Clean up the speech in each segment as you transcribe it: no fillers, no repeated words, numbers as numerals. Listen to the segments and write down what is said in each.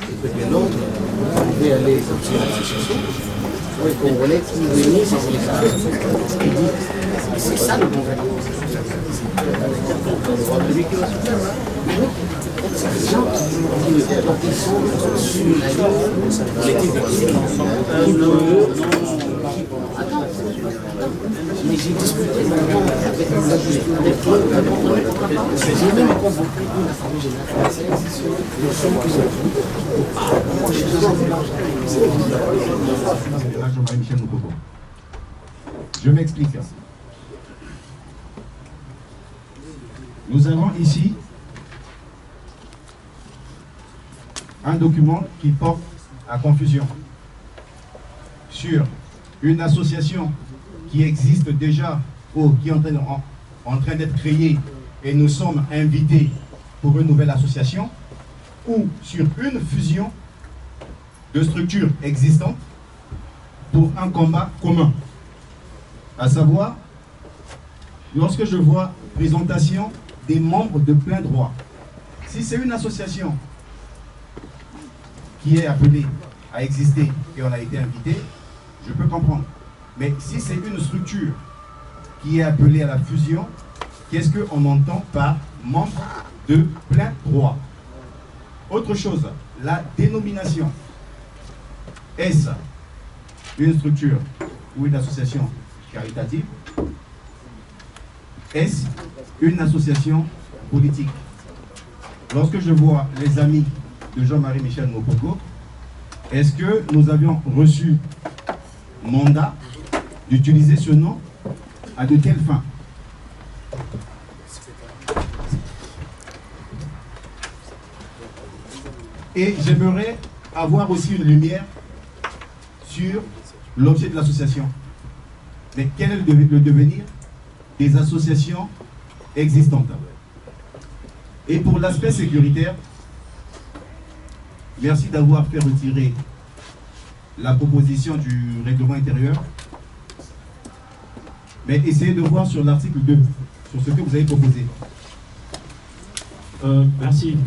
Et l'autre, vous pouvez aller sur l'association, les Congolais qui venaient sans les c'est ça le bon vélo. Celui qui va se faire, c'est des gens qui sont sur la ligne, attends, mais j'ai discuté avec j'ai même convoqué une assemblée générale. Nous sommes Je m'explique. Nous avons ici un document qui porte à confusion sur une association qui existe déjà ou qui est en train d'être créée et nous sommes invités pour une nouvelle association, ou sur une fusion de structures existantes pour un combat commun. À savoir, lorsque je vois présentation des membres de plein droit, si c'est une association qui est appelée à exister et on a été invité, je peux comprendre. Mais si c'est une structure qui est appelée à la fusion, qu'est-ce qu'on entend par membre de plein droit? Autre chose, la dénomination. Est-ce une structure ou une association caritative? Est-ce une association politique? Lorsque je vois les amis de Jean-Marie Michel Mopoko, est-ce que nous avions reçu mandat d'utiliser ce nom à de telles fins? Et j'aimerais avoir aussi une lumière sur l'objet de l'association. Mais quel est le devenir des associations existantes? Et pour l'aspect sécuritaire, merci d'avoir fait retirer la proposition du règlement intérieur. Mais essayez de voir sur l'article 2, sur ce que vous avez proposé. Merci.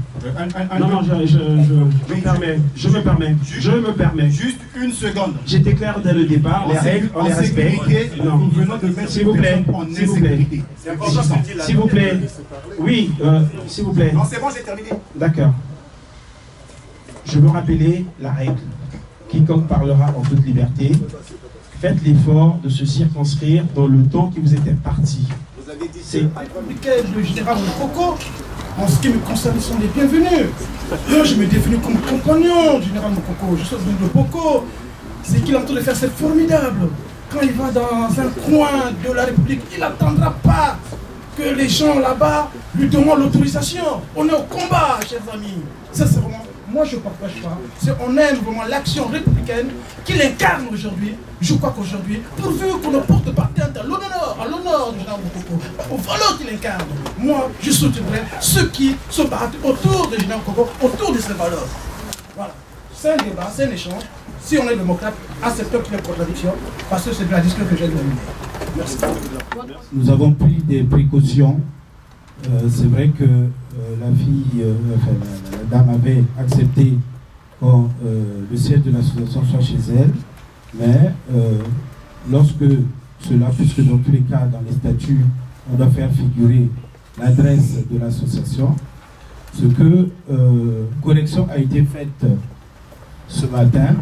Non, je me permets. Juste une seconde. J'étais clair dès le départ, les règles, on les respecte. Nous venons de mettre s'il vous plaît, s'il vous plaît. C'est important ce qu'il dit là. S'il vous plaît. Oui, s'il vous plaît. Non, c'est bon, j'ai terminé. D'accord. Je veux rappeler la règle. Quiconque parlera en toute liberté, faites l'effort de se circonscrire dans le temps qui vous est imparti. Vous avez dit c'est le général Mopoko, en ce qui me concerne, ils sont les bienvenus. Moi, je me définis comme compagnon du général Mopoko. Je suis de Mopoko. C'est qu'il est en train de faire, c'est formidable. Quand il va dans un coin de la République, il n'attendra pas que les gens là-bas lui demandent l'autorisation. On est au combat, chers amis. Ça, c'est vraiment... Moi, je ne partage pas. On aime vraiment l'action républicaine qu'il incarne aujourd'hui. Je crois qu'aujourd'hui, pourvu qu'on ne porte pas atteinte à l'honneur du général Mopoko, aux valeurs qu'il incarne, moi, je soutiendrai ceux qui se battent autour du général Mopoko, autour de ses valeurs. Voilà. C'est un débat, c'est un échange. Si on est démocrate, acceptons qu'il y ait contradiction, parce que c'est de la discussion que j'ai dominée. Merci. Nous avons pris des précautions. C'est vrai que la dame avait accepté que le siège de l'association soit chez elle, mais lorsque cela, puisque dans tous les cas, dans les statuts, on doit faire figurer l'adresse de l'association, ce que correction a été faite ce matin,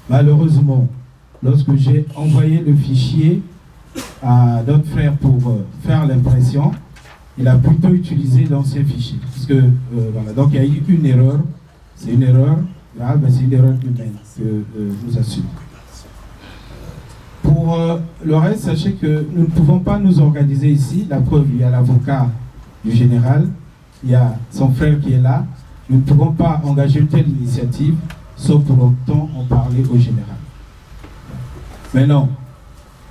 malheureusement, lorsque j'ai envoyé le fichier à notre frère pour faire l'impression, il a plutôt utilisé l'ancien fichier. Parce que, voilà, donc il y a eu une erreur. C'est une erreur grave, mais c'est une erreur humaine que je vous assure. Pour le reste, sachez que nous ne pouvons pas nous organiser ici. La preuve, il y a l'avocat du général, il y a son frère qui est là. Nous ne pouvons pas engager une telle initiative, sauf pour autant en parler au général. Maintenant,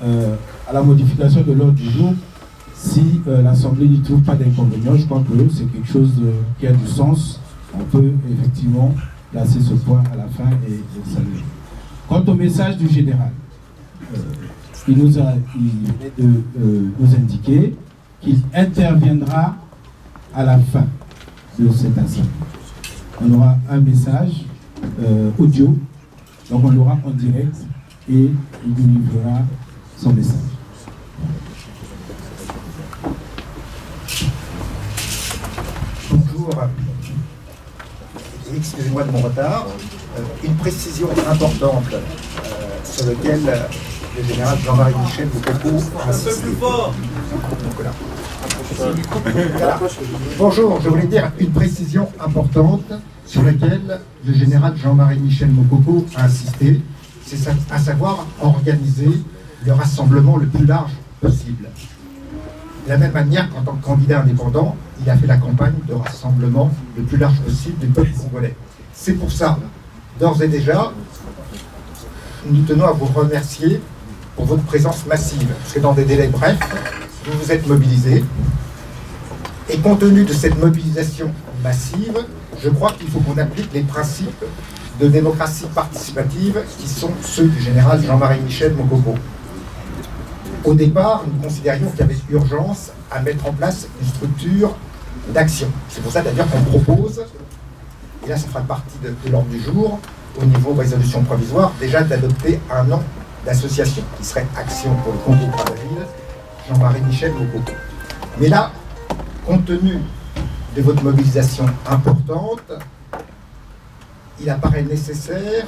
à la modification de l'ordre du jour, si l'Assemblée n'y trouve pas d'inconvénient, je crois que c'est quelque chose qui a du sens. On peut effectivement placer ce point à la fin et saluer. Quant au message du général, il venait de nous indiquer qu'il interviendra à la fin de cette assemblée. On aura un message audio. Donc on l'aura en direct et il nous livrera son message. Bonjour. Excusez-moi de mon retard. Une précision importante sur laquelle le général Jean-Marie Michel Mokoko a insisté. Voilà. Bonjour, je voulais dire une précision importante sur laquelle le général Jean-Marie Michel Mokoko a insisté, c'est à savoir organiser le rassemblement le plus large possible. De la même manière qu'en tant que candidat indépendant, il a fait la campagne de rassemblement le plus large possible du peuple congolais. C'est pour ça, d'ores et déjà, nous tenons à vous remercier pour votre présence massive, parce que dans des délais brefs, vous vous êtes mobilisés. Et compte tenu de cette mobilisation massive, je crois qu'il faut qu'on applique les principes de démocratie participative qui sont ceux du général Jean-Marie Michel Mokoko. Au départ, nous considérions qu'il y avait urgence à mettre en place une structure d'action. C'est pour ça d'ailleurs qu'on propose, et là ça fera partie de l'ordre du jour, au niveau résolution provisoire, déjà d'adopter un nom d'association qui serait Action pour le Congo Brazzaville, Jean-Marie Michel Mokoko. Mais là, compte tenu de votre mobilisation importante, il apparaît nécessaire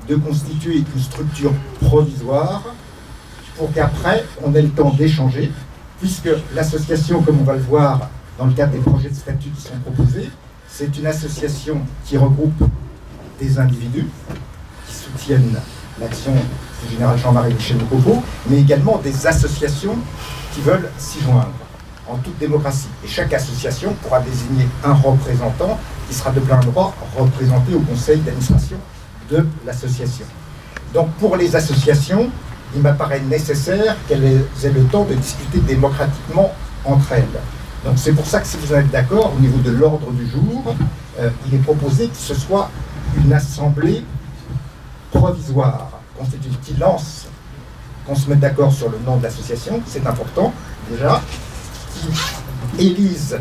de constituer une structure provisoire pour qu'après, on ait le temps d'échanger, puisque l'association, comme on va le voir dans le cadre des projets de statut qui sont proposés, c'est une association qui regroupe des individus qui soutiennent l'action du général Jean-Marie Michel Mokoko, mais également des associations qui veulent s'y joindre, en toute démocratie. Et chaque association pourra désigner un représentant qui sera de plein droit représenté au conseil d'administration de l'association. Donc pour les associations, il m'apparaît nécessaire qu'elles aient le temps de discuter démocratiquement entre elles. Donc c'est pour ça que si vous en êtes d'accord, au niveau de l'ordre du jour, il est proposé que ce soit une assemblée provisoire, constituée qui lance, qu'on se mette d'accord sur le nom de l'association, c'est important déjà, qui élise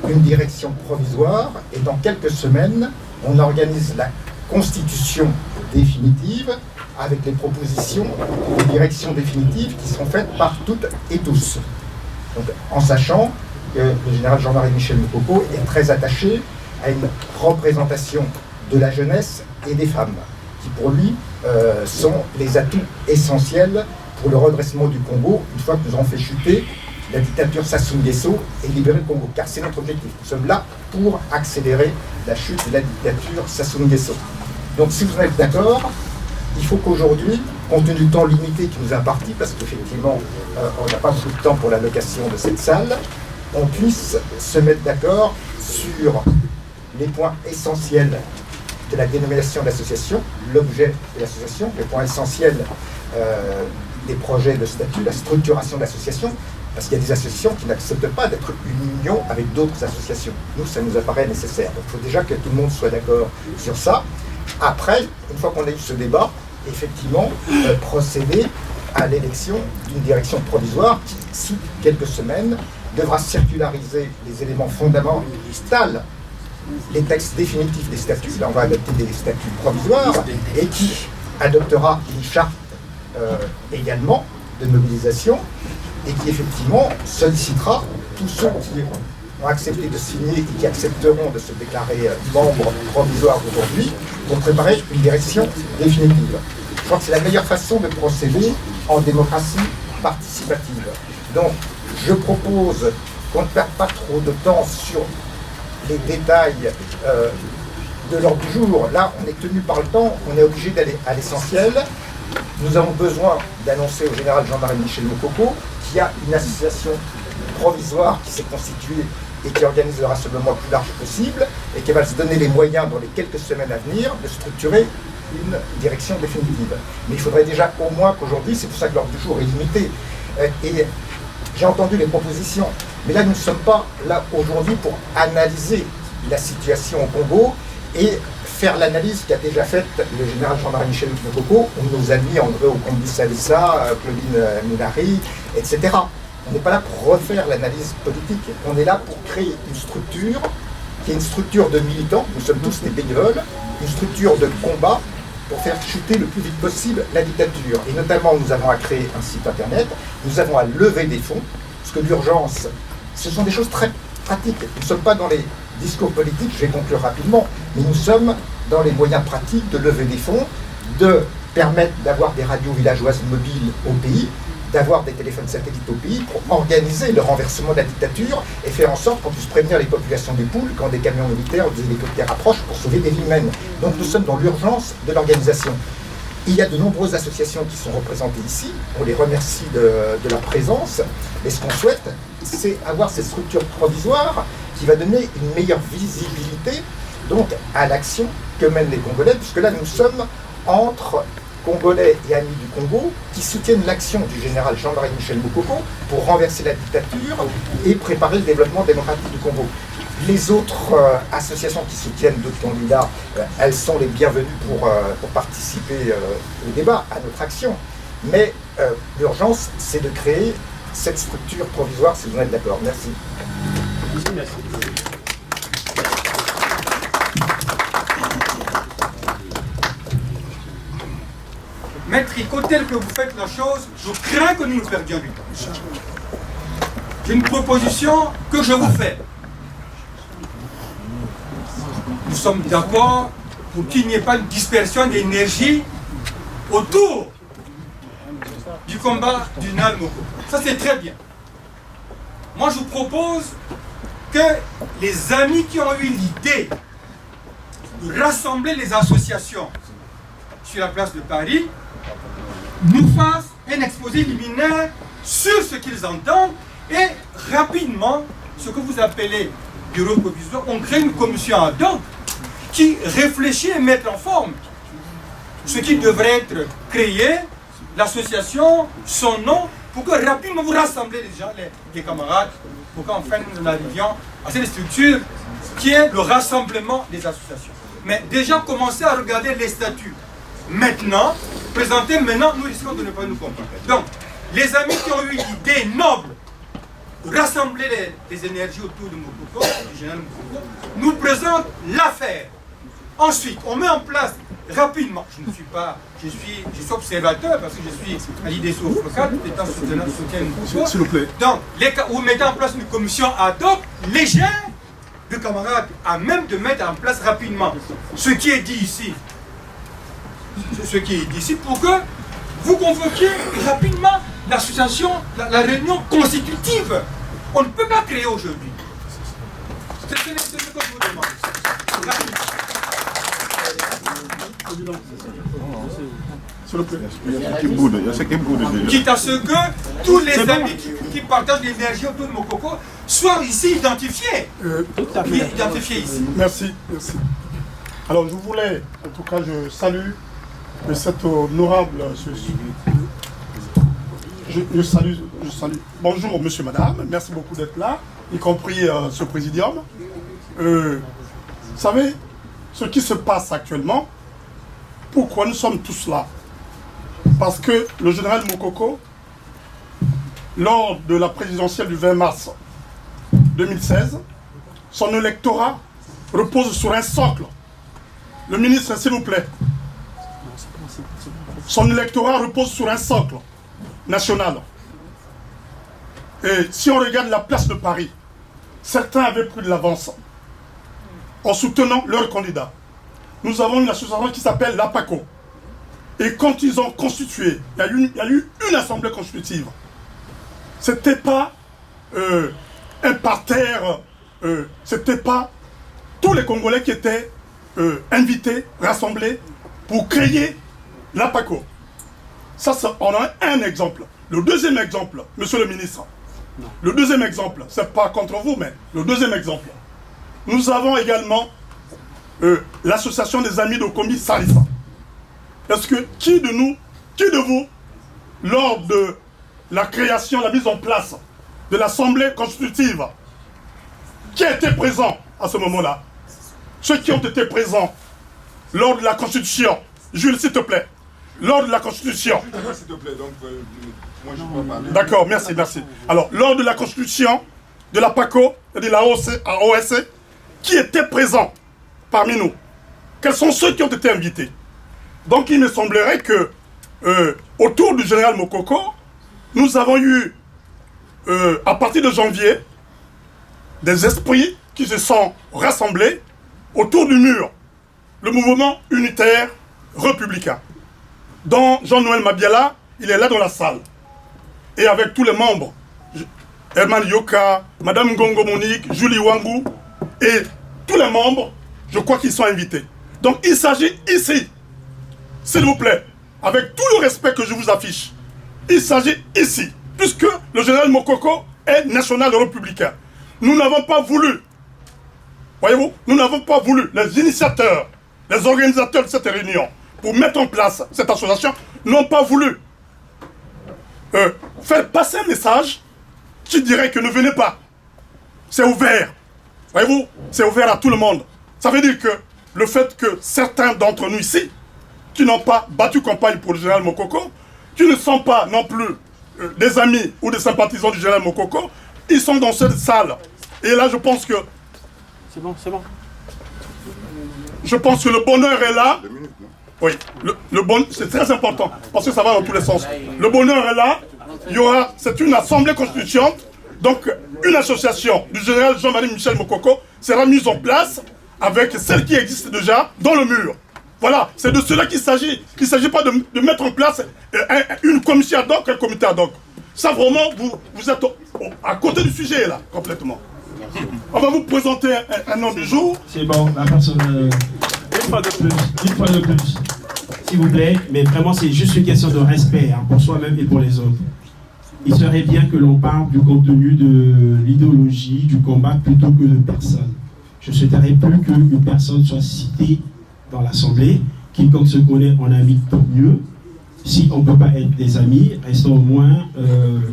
une direction provisoire, et dans quelques semaines, on organise la constitution définitive avec les propositions de direction définitive qui seront faites par toutes et tous. Donc, en sachant que le général Jean-Marie Michel Mokoko est très attaché à une représentation de la jeunesse et des femmes, qui pour lui sont les atouts essentiels pour le redressement du Congo, une fois que nous aurons fait chuter la dictature Sassou Nguesso et libérer le Congo, car c'est notre objectif. Nous sommes là pour accélérer la chute de la dictature Sassou Nguesso. Donc si vous êtes d'accord, il faut qu'aujourd'hui, compte tenu du temps limité qui nous est imparti, parce qu'effectivement, on n'a pas beaucoup de temps pour l'allocation de cette salle, on puisse se mettre d'accord sur les points essentiels de la dénomination de l'association, l'objet de l'association, les points essentiels des projets de statut, la structuration de l'association, parce qu'il y a des associations qui n'acceptent pas d'être une union avec d'autres associations. Nous, ça nous apparaît nécessaire. Donc il faut déjà que tout le monde soit d'accord sur ça. Après, une fois qu'on a eu ce débat, effectivement, procéder à l'élection d'une direction provisoire qui, sous quelques semaines, devra circulariser les éléments fondamentaux, les textes définitifs des statuts, là on va adopter des statuts provisoires, et qui adoptera une charte également de mobilisation, et qui effectivement sollicitera tous ceux qui ont accepté de signer et qui accepteront de se déclarer membres provisoires aujourd'hui pour préparer une direction définitive. Je crois que c'est la meilleure façon de procéder en démocratie participative. Donc, je propose qu'on ne perde pas trop de temps sur les détails de l'ordre du jour. Là, on est tenu par le temps, on est obligé d'aller à l'essentiel. Nous avons besoin d'annoncer au général Jean-Marie Michel Mokoko qu'il y a une association provisoire qui s'est constituée et qui organise le rassemblement le plus large possible et qui va se donner les moyens dans les quelques semaines à venir de structurer une direction définitive. Mais il faudrait déjà au moins qu'aujourd'hui, c'est pour ça que l'ordre du jour est limité, et j'ai entendu les propositions, mais là nous ne sommes pas là aujourd'hui pour analyser la situation au Congo et faire l'analyse qu'a déjà faite le général Jean-Marie Michel Mokoko, ou nos amis André Okombi-Salissa, Claudine Mounari, etc. On n'est pas là pour refaire l'analyse politique, on est là pour créer une structure qui est une structure de militants, nous sommes tous des bénévoles, une structure de combat pour faire chuter le plus vite possible la dictature. Et notamment, nous avons à créer un site internet, nous avons à lever des fonds, parce que l'urgence, ce sont des choses très pratiques. Nous ne sommes pas dans les discours politiques, je vais conclure rapidement, mais nous sommes dans les moyens pratiques de lever des fonds, de permettre d'avoir des radios villageoises mobiles au pays, d'avoir des téléphones satellites au pays pour organiser le renversement de la dictature et faire en sorte qu'on puisse prévenir les populations des poules quand des camions militaires ou des hélicoptères approchent pour sauver des vies humaines. Donc nous sommes dans l'urgence de l'organisation. Il y a de nombreuses associations qui sont représentées ici, on les remercie de leur présence, mais ce qu'on souhaite, c'est avoir cette structure provisoire qui va donner une meilleure visibilité donc à l'action que mènent les Congolais, puisque là nous sommes entre Congolais et amis du Congo qui soutiennent l'action du général Jean-Marie Michel Mokoko pour renverser la dictature et préparer le développement démocratique du Congo. Les autres associations qui soutiennent d'autres candidats, elles sont les bienvenues pour participer au débat, à notre action. Mais l'urgence, c'est de créer cette structure provisoire, si vous êtes d'accord. Merci. Merci. Maître Rico, tel que vous faites la chose, je crains que nous nous perdions du temps. J'ai une proposition que je vous fais. Nous sommes d'accord pour qu'il n'y ait pas de dispersion d'énergie autour du combat du général Mokoko. Ça, c'est très bien. Moi, je vous propose que les amis qui ont eu l'idée de rassembler les associations sur la place de Paris nous fassent un exposé liminaire sur ce qu'ils entendent et rapidement, ce que vous appelez bureau provisoire, on crée une commission ad hoc qui réfléchit et met en forme ce qui devrait être créé, l'association, son nom, pour que rapidement vous rassemblez les gens, les camarades, pour qu'enfin nous arrivions à cette structure qui est le rassemblement des associations. Mais déjà commencer à regarder les statuts. Maintenant, présenter maintenant, nous risquons de ne pas nous comprendre. Donc, les amis qui ont eu l'idée noble de rassembler les énergies autour de Mokoko, du général Mokoko, nous présentent l'affaire. Ensuite, on met en place rapidement, je suis observateur parce que je suis à l'idée locale, étant soutien Mokoko. S'il vous plaît. Donc, vous mettez en place une commission ad hoc légère de camarades à même de mettre en place rapidement ce qui est dit ici. Ce qui est dit ici pour que vous convoquiez rapidement l'association, la réunion constitutive. On ne peut pas créer aujourd'hui. C'est ce que je vous demande. Quitte à ce que tous les amis qui partagent l'énergie autour de Mokoko soient ici identifiés. Identifiés ici. Merci, merci. Alors je voulais, en tout cas je salue cet honorable... Je salue. Bonjour monsieur, madame, merci beaucoup d'être là, y compris ce présidium. Vous savez, ce qui se passe actuellement, pourquoi nous sommes tous là? Parce que le général Mokoko, lors de la présidentielle du 20 mars 2016, son électorat repose sur un socle. Le ministre, s'il vous plaît. Son électorat repose sur un socle national. Et si on regarde la place de Paris, certains avaient pris de l'avance en soutenant leur candidat. Nous avons une association qui s'appelle l'APACO. Et quand ils ont constitué, il y a eu une assemblée constitutive. Ce n'était pas un parterre, ce n'était pas tous les Congolais qui étaient invités, rassemblés pour créer l'APACO. Ça, on a un exemple. Le deuxième exemple, monsieur le ministre, le deuxième exemple, c'est pas contre vous, mais le deuxième exemple, nous avons également l'association des amis de Kombi Salissa. Est-ce que qui de vous, lors de la création, la mise en place de l'Assemblée constitutive, qui a été présent à ce moment-là? Ceux qui ont été présents lors de la Constitution, Jules, s'il te plaît, lors de la Constitution. S'il te plaît, donc moi je ne peux pas parler. D'accord, merci, merci. Alors, lors de la Constitution de la PACO et de la OSC, qui était présent parmi nous? quels sont ceux qui ont été invités. Donc il me semblerait que autour du général Mokoko, nous avons eu, à partir de janvier, des esprits qui se sont rassemblés autour du mur, le mouvement unitaire républicain, dont Jean-Noël Mabiala, il est là dans la salle, et avec tous les membres, Herman Yoka, Madame Gongo Monique, Julie Wangou, et tous les membres, je crois qu'ils sont invités. Donc il s'agit ici, s'il vous plaît, avec tout le respect que je vous affiche, il s'agit ici, puisque le général Mokoko est national républicain. Nous n'avons pas voulu, voyez-vous, nous n'avons pas voulu, les initiateurs, les organisateurs de cette réunion, pour mettre en place cette association, n'ont pas voulu faire passer un message qui dirait que ne venez pas. C'est ouvert. Voyez-vous, c'est ouvert à tout le monde. Ça veut dire que le fait que certains d'entre nous ici, qui n'ont pas battu campagne pour le général Mokoko, qui ne sont pas non plus des amis ou des sympathisants du général Mokoko, ils sont dans cette salle. Et là, je pense que... C'est bon, c'est bon. Je pense que le bonheur est là. Oui, c'est très important, parce que ça va dans tous les sens. Le bonheur est là. Il y aura, c'est une assemblée constituante. Donc, une association du général Jean-Marie Michel Mokoko sera mise en place avec celle qui existe déjà dans le mur. Voilà, c'est de cela qu'il s'agit. Il ne s'agit pas de mettre en place une commission ad hoc, un comité ad hoc. Ça, vraiment, vous êtes à côté du sujet, là, complètement. On va vous présenter un homme du jour. C'est bon, la personne... une fois de plus. S'il vous plaît, mais vraiment, c'est juste une question de respect hein, pour soi-même et pour les autres. Il serait bien que l'on parle du contenu de l'idéologie, du combat, plutôt que de personnes. Je ne souhaiterais plus qu'une personne soit citée dans l'Assemblée. Quiconque se connaît en ami, tant mieux. Si on ne peut pas être des amis, restons au moins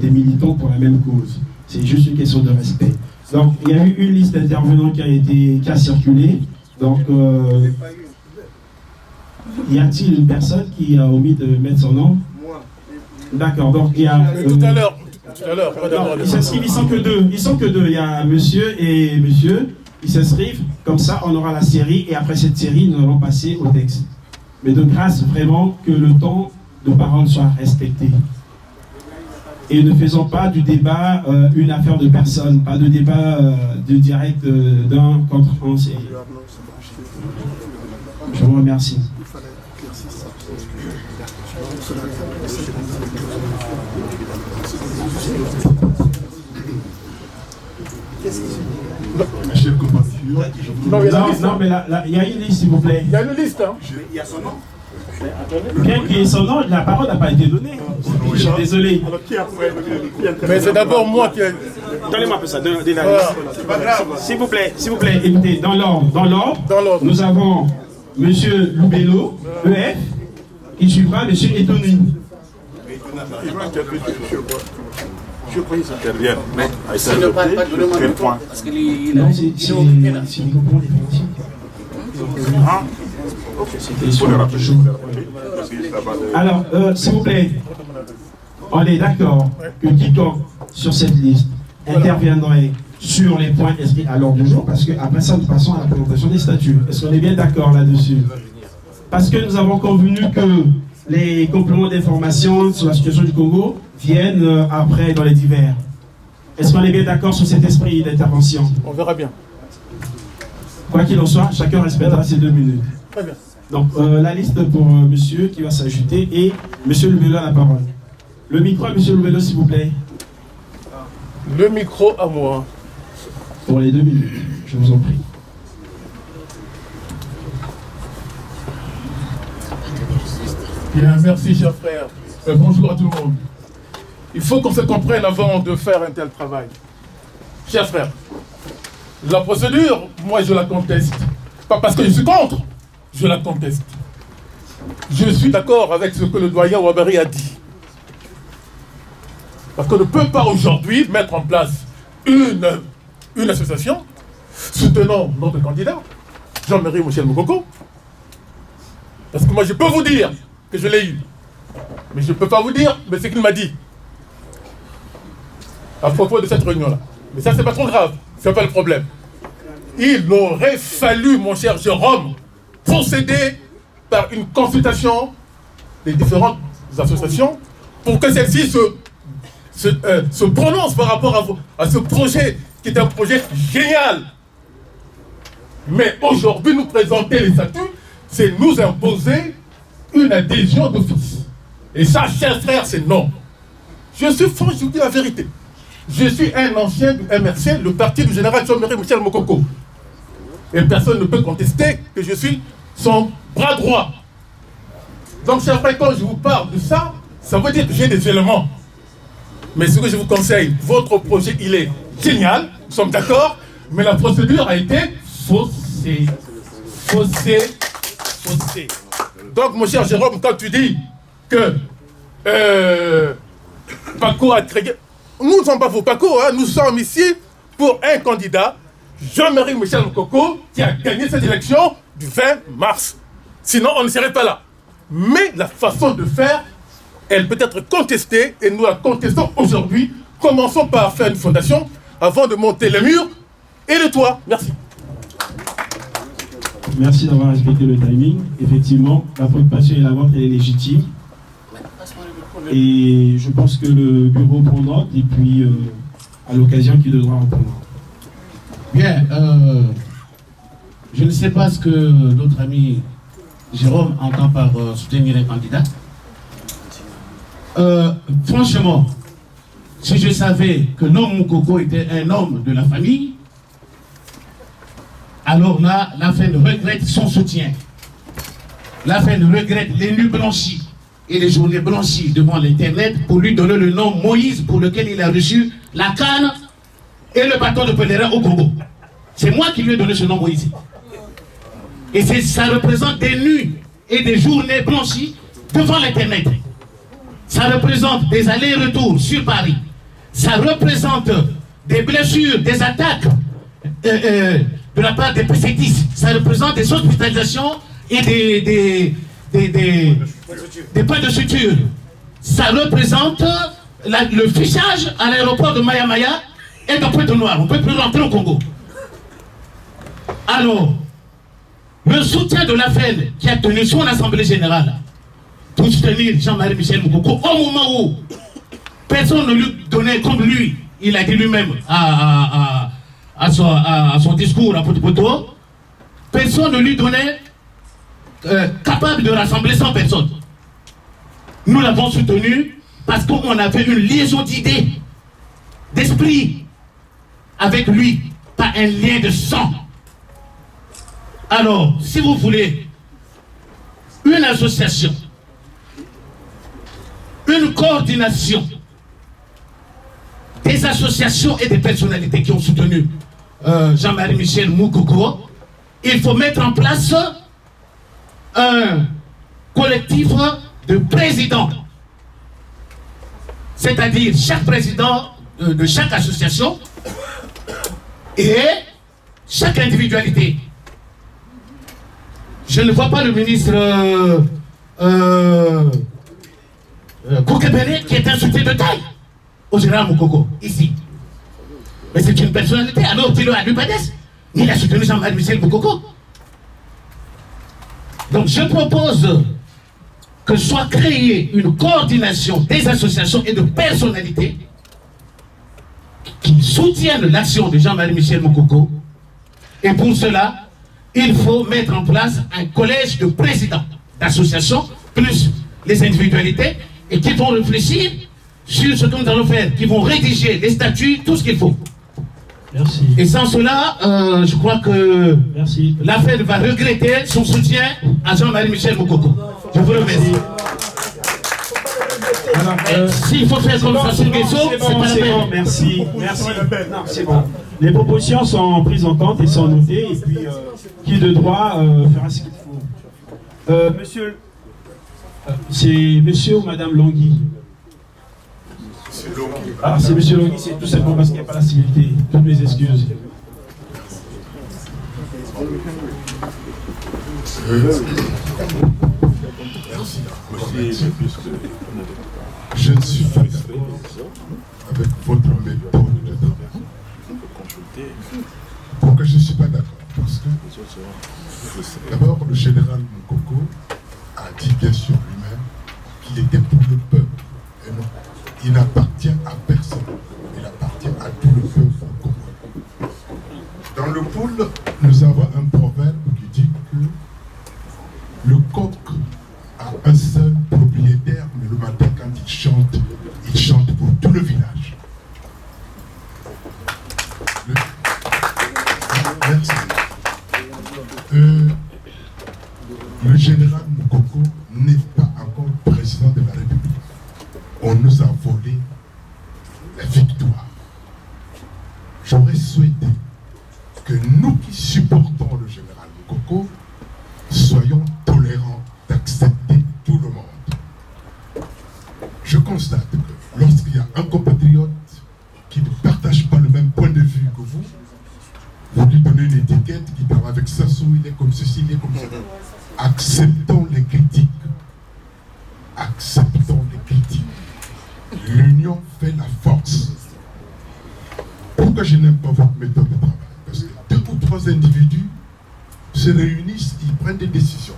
des militants pour la même cause. C'est juste une question de respect. Donc, il y a eu une liste d'intervenants qui a circulé. Donc, y a-t-il une personne qui a omis de mettre son nom? D'accord, donc il y a... tout à l'heure. Ils s'inscrivent, ils sont que deux. Il y a monsieur et monsieur. Ils s'inscrivent, comme ça on aura la série et après cette série nous allons passer au texte. Mais de grâce vraiment que le temps de parole soit respecté. Et ne faisons pas du débat une affaire de personne, pas de débat de direct d'un contre un. Je vous remercie. Chers compatriotes, non, mais il y a une liste, s'il vous plaît. Il y a une liste, hein. Il y a son nom. Bien qu'il y ait son nom, la parole n'a pas été donnée. Je suis désolé. Alors qui après? Mais c'est d'abord moi qui ai... Donnez-moi un peu ça, donnez la liste. S'il vous plaît, écoutez, dans l'ordre, nous avons M. Loubello, EF, qui suivra M. Etoni. Je crois que ça intervient. Mais s'il ne parle pas, donnez-moi le point. Parce qu'il est occupé là. C'est des groupements définitifs. C'était sur le jour. Alors, s'il vous plaît, on est d'accord que quiconque sur cette liste interviendrait sur les points inscrits à l'ordre du jour, parce qu'après ça, nous passons à la présentation des statuts. Est-ce qu'on est bien d'accord là-dessus? Parce que nous avons convenu que les compléments d'information sur la situation du Congo viennent après dans les divers. Est-ce qu'on est bien d'accord sur cet esprit d'intervention? On verra bien. Quoi qu'il en soit, chacun respectera ses 2 minutes. Très bien. Donc, la liste pour monsieur qui va s'ajouter et monsieur Loubello a la parole. Le micro à monsieur Loubello, s'il vous plaît. Le micro à moi. Pour les 2 minutes, je vous en prie. Bien, merci, cher frère. Bonjour à tout le monde. Il faut qu'on se comprenne avant de faire un tel travail. Cher frère, la procédure, moi je la conteste. Pas parce que je suis contre, je la conteste. Je suis d'accord avec ce que le doyen Ouabary a dit. Parce qu'on ne peut pas aujourd'hui mettre en place une association soutenant notre candidat, Jean-Marie Michel Mokoko. Parce que moi je peux vous dire que je l'ai eu. Mais je ne peux pas vous dire mais ce qu'il m'a dit. À propos de cette réunion-là. Mais ça, c'est pas trop grave. C'est pas le problème. Il aurait fallu, mon cher Jérôme, procéder par une consultation des différentes associations pour que celles-ci se prononcent par rapport à ce projet qui est un projet génial. Mais aujourd'hui, nous présenter les statuts, c'est nous imposer une adhésion d'office. Et ça, chers frères, c'est non. Je suis franc, je vous dis la vérité. Je suis un ancien du MRC, le parti du général Jean-Marie Michel Mokoko. Et personne ne peut contester que je suis son bras droit. Donc, chers frères, quand je vous parle de ça, ça veut dire que j'ai des éléments. Mais ce que je vous conseille, votre projet, il est génial, nous sommes d'accord, mais la procédure a été faussée. Donc, mon cher Jérôme, quand tu dis que Paco a créé... Nous ne sommes pas pour Paco, hein, nous sommes ici pour un candidat, Jean-Marie Michel Mokoko, qui a gagné cette élection du 20 mars. Sinon, on ne serait pas là. Mais la façon de faire, elle peut être contestée, et nous la contestons aujourd'hui. Commençons par faire une fondation avant de monter les murs et le toit. Merci. Merci d'avoir respecté le timing. Effectivement, la préoccupation et la vente, elle est légitime. Et je pense que le bureau prend note, et puis à l'occasion, qui devra répondre. Bien, je ne sais pas ce que notre ami Jérôme entend par soutenir un candidat. Franchement, si je savais que l'homme Mokoko était un homme de la famille, alors là, la FEN regrette son soutien. La FEN regrette les nuits blanchies et les journées blanchies devant l'Internet pour lui donner le nom Moïse, pour lequel il a reçu la canne et le bâton de pèlerin au Congo. C'est moi qui lui ai donné ce nom Moïse. Et ça représente des nuits et des journées blanchies devant l'Internet. Ça représente des allers-retours sur Paris. Ça représente des blessures, des attaques de la part des PCTistes. Ça représente des hospitalisations et des points de suture. Ça représente le fichage à l'aéroport de Maya et de Pointe-Noire. On ne peut plus rentrer au Congo. Alors, le soutien de la FEN qui a tenu son assemblée générale pour soutenir Jean-Marie Michel Mokoko au moment où personne ne lui donnait comme lui, il a dit lui-même à son discours à Poto, personne ne lui donnait capable de rassembler 100 personnes. Nous l'avons soutenu parce qu'on avait une liaison d'idées, d'esprit avec lui, pas un lien de sang. Alors, si vous voulez une association, une coordination des associations et des personnalités qui ont soutenu Jean-Marie Michel Mokoko, il faut mettre en place un collectif de présidents. C'est-à-dire chaque président de chaque association et chaque individualité. Je ne vois pas le ministre Koukebele qui est un soutien de taille au général Mokoko, ici. Mais c'est une personnalité, alors dis-le à l'UPADES. Il a soutenu Jean-Marie Michel Mokoko. Donc je propose que soit créée une coordination des associations et de personnalités qui soutiennent l'action de Jean-Marie Michel Mokoko. Et pour cela, il faut mettre en place un collège de présidents d'associations, plus les individualités, et qui vont réfléchir sur ce que nous allons faire, qui vont rédiger les statuts, tout ce qu'il faut. Merci. Et sans cela, je crois que la FED va regretter son soutien à Jean-Marie Michel Mokoko. Je vous remercie. S'il faut faire comme ça sur le vaisseau, c'est pas la peine. Bon, merci. Non, c'est bon. Les propositions sont prises en compte et sont notées, et puis qui de droit fera ce qu'il faut. Monsieur, c'est monsieur ou madame Longhi? Ah, c'est monsieur Longhi, c'est tout simplement parce qu'il n'y a pas la civilité. Toutes mes excuses. Je ne suis pas d'accord avec votre méthode de travail. Pourquoi je ne suis pas d'accord? Parce que d'abord le général Mokoko a dit bien sûr lui-même qu'il était pour le peuple. Et non, il n'appartient à personne. Il appartient à tout le peuple congolais. Dans le pôle, nous avons un proverbe qui dit que le coq a un seul propriétaire, mais le matin quand il chante pour tout le village. Merci. Le général Mokoko n'est pas encore président de la République. On nous a volé la victoire. J'aurais souhaité que nous qui supportons le général Mokoko soyons tolérants d'accepter tout le monde. Je constate que lorsqu'il y a un compatriote qui ne partage pas le même point de vue que vous, vous lui donnez une étiquette qui parle avec Sassou, il est comme ceci, il est comme ça. Acceptons les critiques. Acceptons les critiques. L'union fait la force. Pourquoi je n'aime pas votre méthode de travail? Parce que 2 ou 3 individus se réunissent, ils prennent des décisions.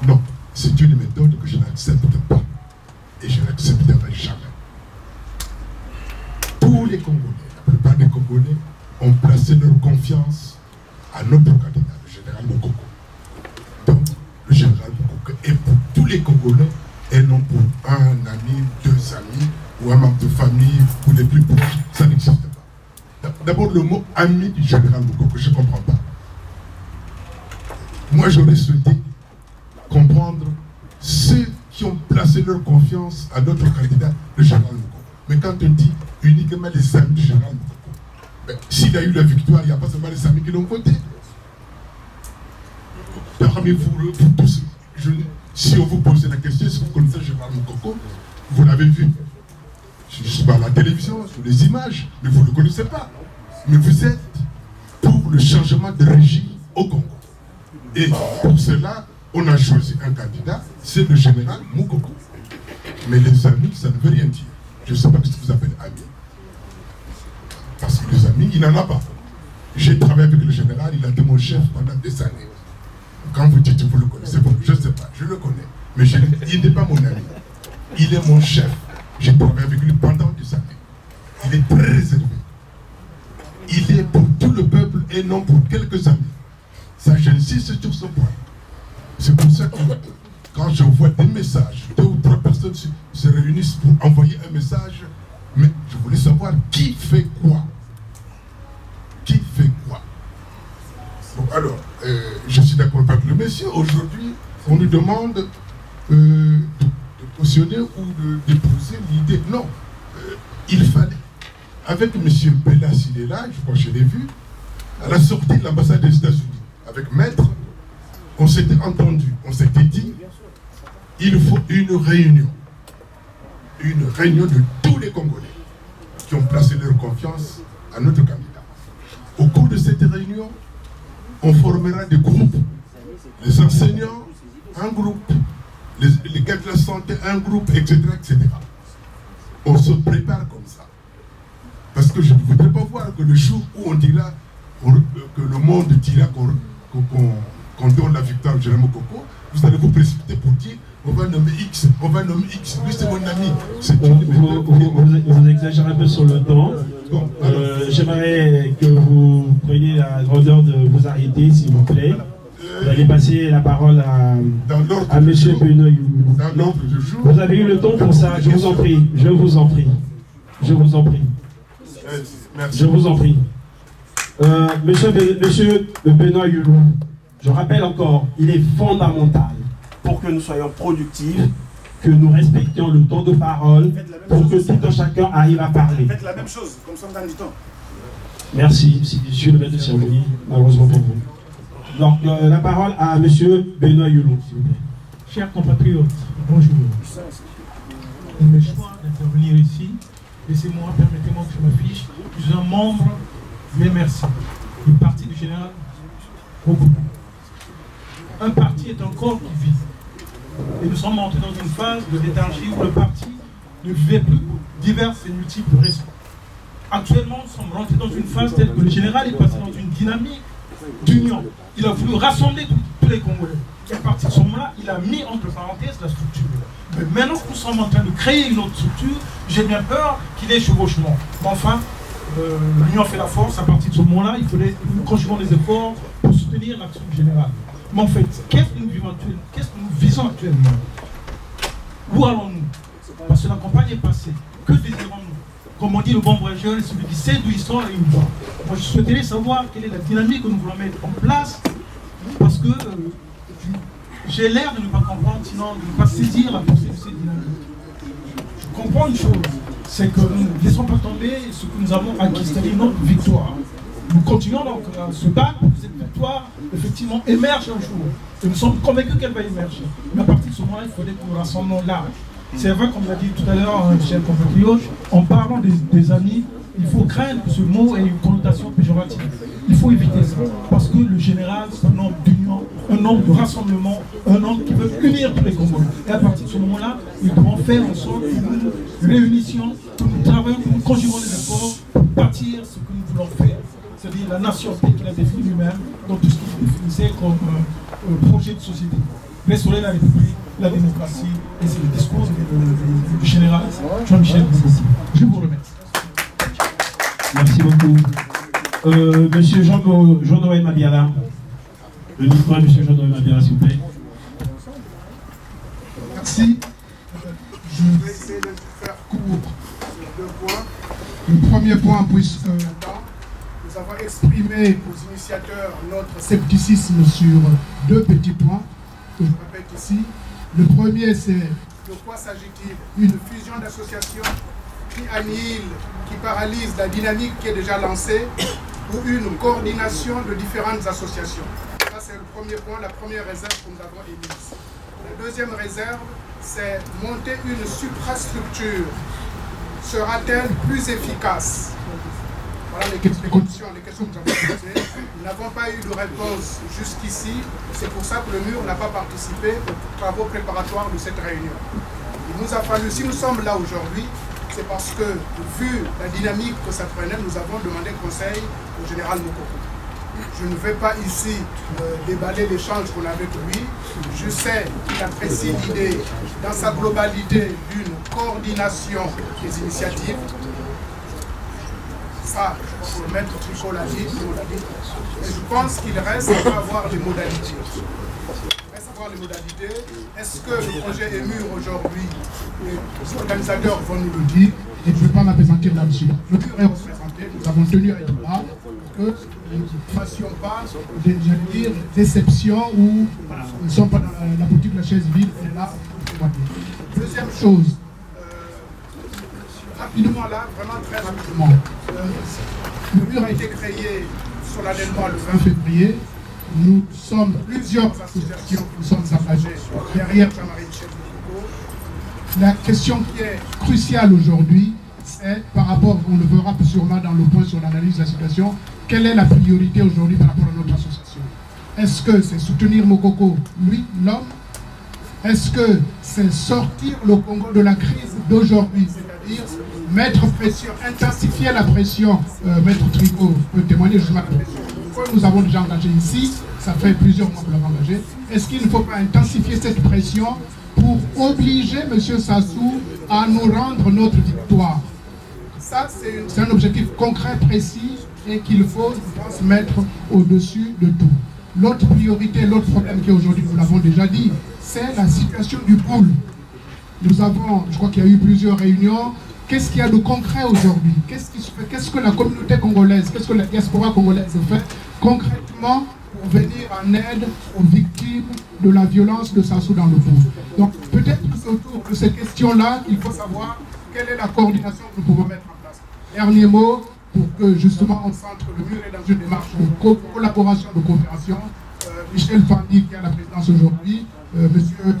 Non, c'est une méthode que je n'accepte pas. Et je n'accepterai jamais. Tous les Congolais, la plupart des Congolais, ont placé leur confiance à notre candidat, le général Mokoko. Donc, le général Mokoko est pour tous les Congolais et non pour un ami, 2 amis ou un membre de famille ou les plus proches. Ça n'existe pas. D'abord, le mot ami du général Mokoko, je ne comprends pas. Moi, j'aurais souhaité comprendre ceux qui ont placé leur confiance à notre candidat, le général Mokoko. Mais quand on dit uniquement les amis du général Mokoko, ben, s'il a eu la victoire, il n'y a pas seulement les amis qui l'ont voté. Parmi vous tous, si on vous posait la question, si vous connaissez le général Mokoko, vous l'avez vu. Je suis pas à la télévision, sur les images, mais vous ne le connaissez pas. Mais vous êtes pour le changement de régime au Congo. Et pour cela, on a choisi un candidat, c'est le général Mokoko. Mais les amis, ça ne veut rien dire. Je ne sais pas ce que vous appelez amis. Parce que les amis, il n'en a pas. J'ai travaillé avec le général, il a été mon chef pendant des années. Quand vous dites que vous le connaissez, bon, je ne sais pas, je le connais. Mais il n'est pas mon ami. Il est mon chef. J'ai travaillé avec lui pendant des années. Il est très réservé. Il est pour tout le peuple et non pour quelques amis. Ça, j'insiste sur ce point. C'est pour ça que quand je vois des messages, 2 ou 3 personnes se réunissent pour envoyer un message, mais je voulais savoir qui fait quoi. Qui fait quoi? Bon, alors, je suis d'accord avec le monsieur. Aujourd'hui, on nous demande de cautionner ou de déposer l'idée. Non, il fallait. Avec M. Bellas, il est là, je crois que je l'ai vu, à la sortie de l'ambassade des États-Unis, avec Maître, on s'était entendu, on s'était dit, il faut une réunion de tous les Congolais qui ont placé leur confiance à notre candidat. Au cours de cette réunion, on formera des groupes, les enseignants, un groupe, les gars de la santé, un groupe, etc., etc. On se prépare comme ça. Parce que je ne voudrais pas voir que le jour où on dira, que le monde dira qu'on donne la victoire au général Mokoko, vous allez vous précipiter pour dire, on va nommer X, lui c'est mon ami. Vous exagérez un peu sur le temps. Bon, j'aimerais que vous preniez la grandeur de vous arrêter, s'il vous plaît. Vous allez passer la parole à M. Benoît Youlou. Vous avez eu le temps pour ça, je vous en prie. Je vous en prie. Monsieur Benoît Youlou, je rappelle encore, il est fondamental pour que nous soyons productifs, que nous respections le temps de parole, pour que tout un chacun arrive à parler. Faites la même chose, comme ça on gagne du temps. Merci, je suis le maître de cérémonie, malheureusement pour vous. Donc, la parole à M. Benoît Youlou, s'il vous plaît. Chers compatriotes, bonjour. Pour mes choix d'intervenir ici, laissez-moi, permettez-moi que je m'affiche. Je suis un membre du MRC, du parti du général Mokoko. Un parti est un corps qui vit. Et nous sommes entrés dans une phase de léthargie où le parti ne vivait plus pour diverses et multiples raisons. Actuellement, nous sommes rentrés dans une phase telle que le général est passé dans une dynamique d'union. Il a voulu rassembler tous les Congolais. Et à partir de ce moment-là, il a mis entre parenthèses la structure. Mais maintenant que nous sommes en train de créer une autre structure, j'ai bien peur qu'il y ait chevauchement. Mais enfin, l'union fait la force. À partir de ce moment-là, il faudrait que nous conjuguons les efforts pour soutenir l'action générale. Mais en fait, qu'est-ce que nous visons actuellement? Où allons-nous? Parce que la campagne est passée. Que désirons-nous? Comme on dit, le bon voyageur est celui qui sait d'où il sort et où il va. Moi, je souhaiterais savoir quelle est la dynamique que nous voulons mettre en place, parce que j'ai l'air de ne pas comprendre, sinon de ne pas saisir la pensée de cette dynamique. Je comprends une chose, c'est que nous ne laissons pas tomber ce que nous avons acquis, c'est-à-dire notre victoire. Nous continuons donc à se battre pour que cette victoire, effectivement, émerge un jour. Et nous sommes convaincus qu'elle va émerger. Mais à partir de ce moment-là, il faudrait que nous rassemblons large. C'est vrai, comme l'a dit tout à l'heure, cher compatriote, en parlant des amis, il faut craindre que ce mot ait une connotation péjorative. Il faut éviter ça. Parce que le général, c'est un homme d'union, un homme de rassemblement, un homme qui veut unir tous les Congolais. Et à partir de ce moment-là, ils devront faire en sorte que nous nous réunissions, que nous travaillions, que nous conjuguons les efforts pour bâtir ce que nous voulons faire. C'est-à-dire la nation qu'il a définie lui-même, dans tout ce qu'il définissait comme un projet de société. Restaurer la République, la démocratie, et c'est le discours du général Jean-Michel Bouzou. Je vous remercie. Merci beaucoup. Monsieur Jean-Noël Mabiala. Le micro à Monsieur Jean-Noël Mabiala, s'il vous plaît. Merci. Je vais essayer de faire court sur 2 points. Le premier point, puisque nous avons exprimé aux initiateurs notre scepticisme sur 2 petits points que je répète ici. Le premier, c'est de quoi s'agit-il? Une fusion d'associations qui annihile, qui paralyse la dynamique qui est déjà lancée, ou une coordination de différentes associations. Ça, c'est le premier point, la première réserve que nous avons émise. La deuxième réserve, c'est monter une suprastructure. Sera-t-elle plus efficace? Voilà les conditions, les questions que nous avons posées. Nous n'avons pas eu de réponse jusqu'ici. C'est pour ça que le MUR n'a pas participé aux travaux préparatoires de cette réunion. Il nous a fallu, si nous sommes là aujourd'hui, c'est parce que, vu la dynamique que ça prenait, nous avons demandé conseil au général Mokoko. Je ne vais pas ici déballer l'échange qu'on a avec lui. Je sais qu'il apprécie l'idée, dans sa globalité, d'une coordination des initiatives. Ça, le maître Tricot l'a dit, et je pense qu'il reste à avoir les modalités. Les modalités. Est-ce que le projet est mûr aujourd'hui? Les organisateurs vont nous le dire et je ne vais pas m'appesantir là-dessus. Le mûr est représenté, nous avons tenu à être là pour que nous ne fassions pas des déceptions où nous ne sommes pas dans la politique de la chaise vide, on est là pour témoigner. Deuxième chose, rapidement là, vraiment très rapidement, le mûr a été créé solennellement le 20 février. Nous sommes plusieurs associations qui nous sommes engagées derrière Jean-Marie Michel Bouzou. La question qui est cruciale aujourd'hui, c'est par rapport, on le verra sûrement dans le point sur l'analyse de la situation, quelle est la priorité aujourd'hui par rapport à notre association? Est-ce que c'est soutenir Mokoko, lui, l'homme? Est-ce que c'est sortir le Congo de la crise d'aujourd'hui, c'est-à-dire mettre pression, intensifier la pression? Maître Tricot peut témoigner justement la pression que nous avons déjà engagé ici, ça fait plusieurs mois que nous l'avons engagé. Est-ce qu'il ne faut pas intensifier cette pression pour obliger M. Sassou à nous rendre notre victoire? Ça, c'est un objectif concret, précis, et qu'il faut, je pense, mettre au-dessus de tout. L'autre priorité, l'autre problème qui est aujourd'hui, nous l'avons déjà dit, c'est la situation du pool. Nous avons, je crois qu'il y a eu plusieurs réunions. Qu'est-ce qu'il y a de concret aujourd'hui? Qu'est-ce que la communauté congolaise, qu'est-ce que la diaspora congolaise fait concrètement pour venir en aide aux victimes de la violence de Sassou dans le pool? Donc peut-être que c'est autour de ces questions-là qu'il faut savoir quelle est la coordination que nous pouvons mettre en place. Dernier mot, pour que justement on centre le mur et dans une démarche de collaboration, de coopération. Michel Fandi, qui est à la présidence aujourd'hui, monsieur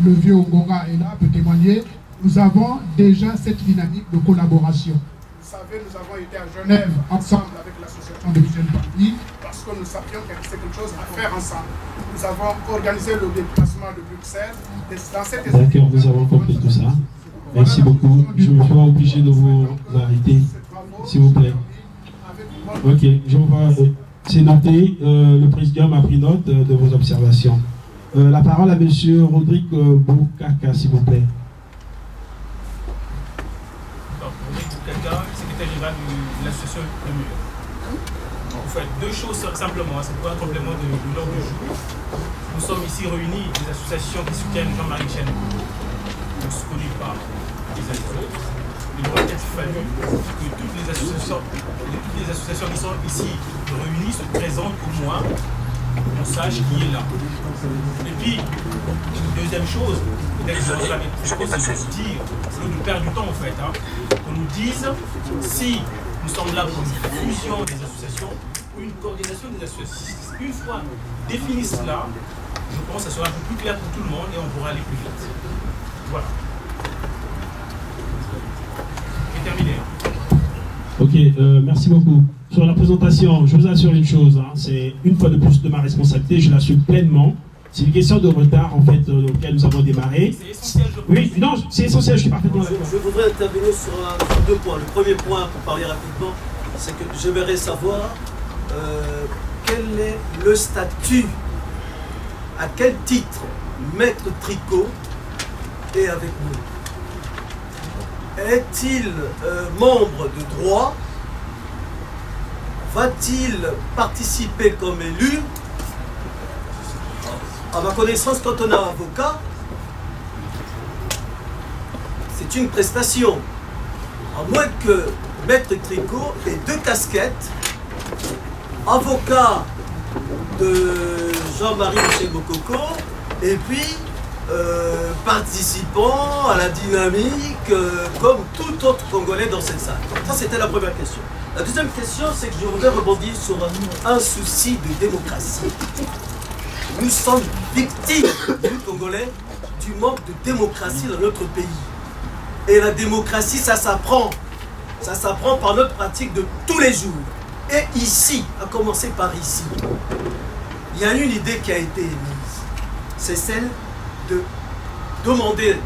le vieux Ongonga est là, peut témoigner. Nous avons déjà cette dynamique de collaboration. Vous savez, nous avons été à Genève ensemble avec l'association de Michel Fandi parce que nous savions que c'est quelque chose à faire ensemble. Nous avons organisé le déplacement de Bruxelles. D'accord, nous avons compris tout ça. Merci beaucoup. Je me vois obligé de vous arrêter, s'il vous plaît. Ok, je vois C'est noté. Le président a pris note de vos observations. La parole à M. Rodrigue Boukaka, s'il vous plaît. Rodrigue Boukaka, secrétaire général de l'association Le Mur. Vous faites deux choses simplement, c'est pour un complément de l'ordre du jour. Nous sommes ici réunis des associations qui soutiennent Jean-Marie Michel, connues par les uns et les autres. Il aurait peut-être fallu que toutes les associations qui sont ici réunies se présentent au moins, on sache qui est là. Et puis, deuxième chose, peut-être que je vais dire, c'est de nous perdre du temps en fait, qu'on nous dise si nous sommes là pour une fusion des associations ou une coordination des associations. Une fois défini cela, je pense que ça sera un peu plus clair pour tout le monde et on pourra aller plus vite. Voilà. Terminé. Ok, merci beaucoup. Sur la présentation, je vous assure une chose, c'est une fois de plus de ma responsabilité, je l'assume pleinement. C'est une question de retard en fait auquel nous avons démarré. C'est essentiel, je pense. Oui, non, c'est essentiel, je suis parfaitement d'accord. Je voudrais intervenir sur deux points. Le premier point, pour parler rapidement, c'est que j'aimerais savoir quel est le statut, à quel titre Maître Tricot est avec nous. Est-il membre de droit? Va-t-il participer comme élu? À ma connaissance, quand on est avocat, c'est une prestation. À moins que Maître Tricot ait deux casquettes, avocat de Jean-Marie Michel Mokoko, et puis participant à la dynamique comme tout autre Congolais dans cette salle. Ça, c'était la première question. La deuxième question, c'est que je voudrais rebondir sur un souci de démocratie. Nous sommes victimes, nous Congolais, du manque de démocratie dans notre pays. Et la démocratie, ça s'apprend. Ça s'apprend par notre pratique de tous les jours. Et ici, à commencer par ici, il y a une idée qui a été émise. C'est celle de demander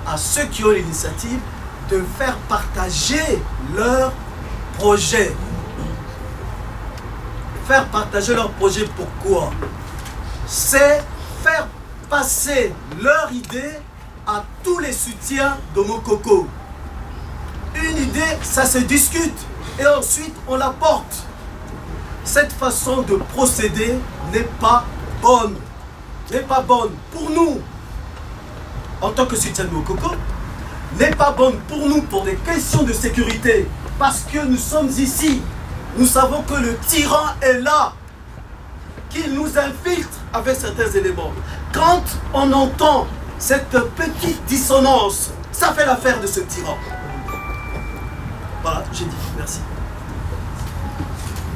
à ceux qui ont l'initiative de faire partager leurs projets. Faire partager leurs projets, pourquoi? C'est faire passer leur idée à tous les soutiens de Mokoko. Une idée, ça se discute et ensuite on la porte. Cette façon de procéder n'est pas bonne. N'est pas bonne pour nous, en tant que soutien de Mokoko, n'est pas bonne pour nous pour des questions de sécurité, parce que nous sommes ici. Nous savons que le tyran est là, qu'il nous infiltre avec certains éléments. Quand on entend cette petite dissonance, ça fait l'affaire de ce tyran. Voilà, j'ai dit. Merci.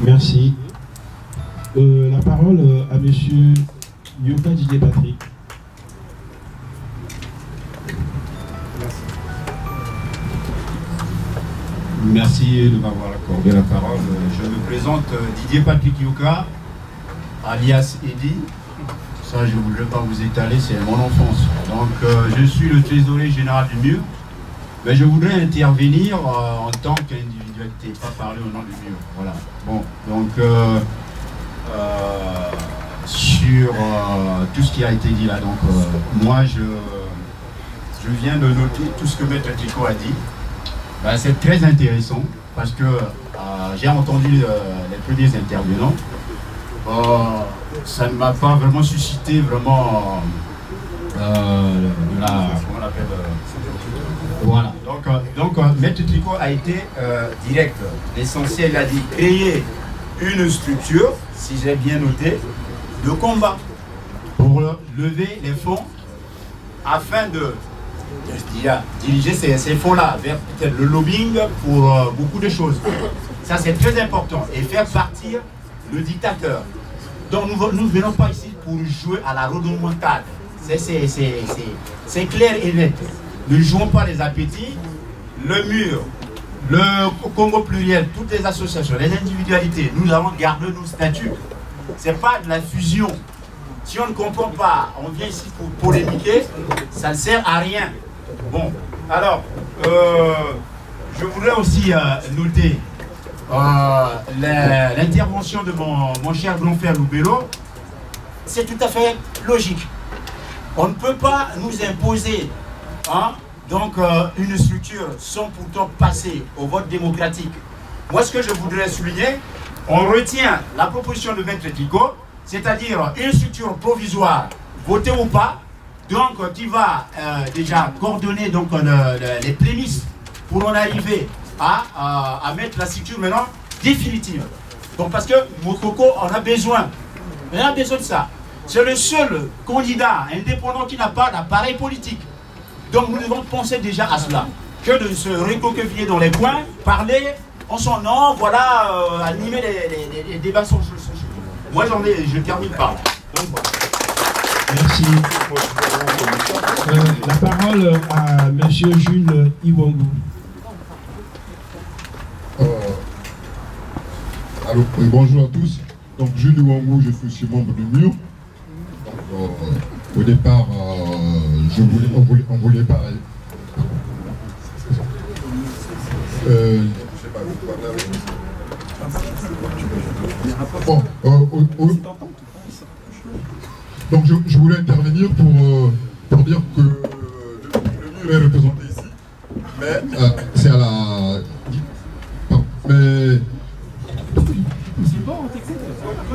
Merci. La parole à monsieur Yoka Didier Patrick. Merci de m'avoir accordé la parole. Je me présente Didier Patrick Yoka, alias Eddy. Ça, je ne voudrais pas vous étaler, c'est mon enfance. Donc, je suis le trésorier général du MUR. Mais je voudrais intervenir en tant qu'individualité, pas parler au nom du MUR. Voilà. Bon, donc, sur tout ce qui a été dit là. Donc, moi, je viens de noter tout ce que Maître Tricot a dit. Ben, c'est très intéressant parce que j'ai entendu les premiers intervenants. Ça ne m'a pas vraiment suscité vraiment comment on appelle voilà. Donc Maître Tricot a été direct. L'essentiel, il a dit créer une structure, si j'ai bien noté, de combat pour lever les fonds afin de diriger ces fonds-là vers peut-être le lobbying pour beaucoup de choses. Ça, c'est très important. Et faire partir le dictateur. Donc, nous ne venons pas ici pour jouer à la rodomontade. C'est clair et net. Ne jouons pas les appétits. Le MUR, le Congo pluriel, toutes les associations, les individualités, nous allons garder nos statuts. Ce n'est pas de la fusion. Si on ne comprend pas, on vient ici pour polémiquer, ça ne sert à rien. Bon, alors, je voudrais aussi noter l'intervention de mon cher grand frère Loubelo, c'est tout à fait logique. On ne peut pas nous imposer une structure sans pourtant passer au vote démocratique. Moi, ce que je voudrais souligner, on retient la proposition de Maître Tliko, c'est-à-dire une structure provisoire, votée ou pas, donc qui va déjà coordonner donc, les prémices pour en arriver à mettre la structure maintenant définitive. Donc parce que Mokoko en a besoin. On a besoin de ça. C'est le seul candidat indépendant qui n'a pas d'appareil politique. Donc nous devons penser déjà à cela. Que de se recoqueviller dans les coins, parler en son nom, voilà, animer les débats sur moi je termine par là. Donc, voilà. Merci. La parole à M. Jules Iwangou. Alors, bonjour à tous. Donc, Jules Iwangou, je suis aussi membre du MUR. Donc, au départ, on voulait parler. Je sais pas, vous parlez avec bon, donc je voulais intervenir pour dire que le MUR est représenté ici, mais c'est à la... Mais...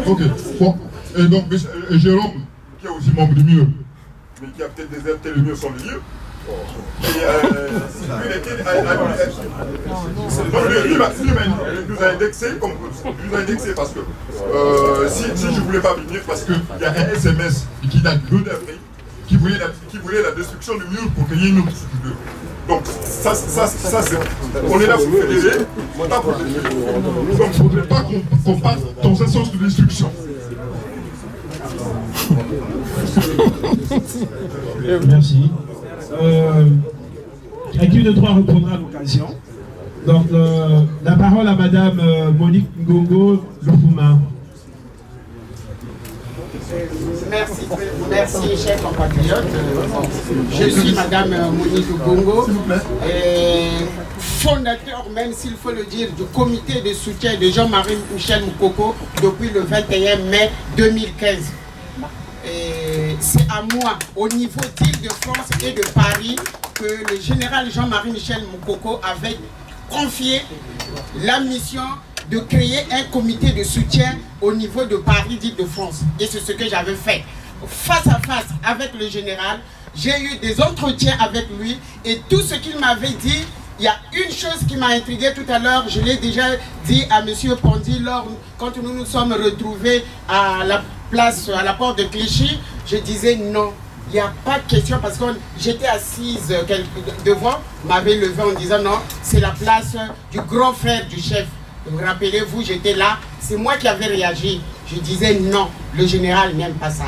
Ok, bon, et donc Jérôme, qui est aussi membre du MUR, mais qui a peut-être déserté le MUR sans le dire, il nous a indexé parce que si je ne voulais pas venir, parce qu'il y a un SMS qui date de d'avril qui voulait la destruction du mur pour qu'il y ait une autre structure. Donc ça c'est... On est là pour fédérer, pas pour détruire. Donc il ne faudrait pas qu'on passe dans un sens de destruction. Merci. À qui de trois répondra à l'occasion. Donc, la parole à Madame Monique Ngongo Lufuma. Merci, chers compatriotes. Je suis Madame Monique Ngongo, fondateur, même s'il faut le dire, du comité de soutien de Jean-Marie Michel Moukoko depuis le 21 mai 2015. C'est à moi, au niveau d'Île-de-France et de Paris, que le général Jean-Marie Michel Moukoko avait confié la mission de créer un comité de soutien au niveau de Paris d'Île-de-France. Et c'est ce que j'avais fait. Face à face avec le général, j'ai eu des entretiens avec lui et tout ce qu'il m'avait dit, il y a une chose qui m'a intrigué tout à l'heure, je l'ai déjà dit à M. Pondy quand nous nous sommes retrouvés à la place, à la porte de Clichy, je disais non, il n'y a pas de question parce que j'étais assise devant, m'avait levé en disant non, c'est la place du grand frère du chef. Rappelez-vous, j'étais là, c'est moi qui avais réagi. Je disais non, le général n'aime pas ça.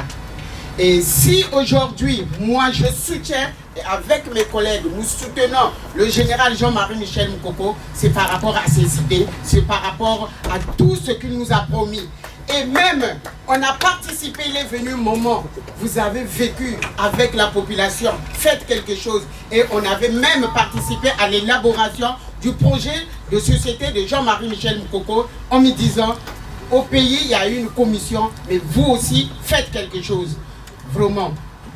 Et si aujourd'hui, moi je soutiens, et avec mes collègues, nous soutenons le général Jean-Marie Michel Moukoko, c'est par rapport à ses idées, c'est par rapport à tout ce qu'il nous a promis. Et même, on a participé, il est venu un moment, vous avez vécu avec la population, faites quelque chose. Et on avait même participé à l'élaboration du projet de société de Jean-Marie Michel Moukoko en me disant, au pays, il y a une commission, mais vous aussi, faites quelque chose. Vraiment.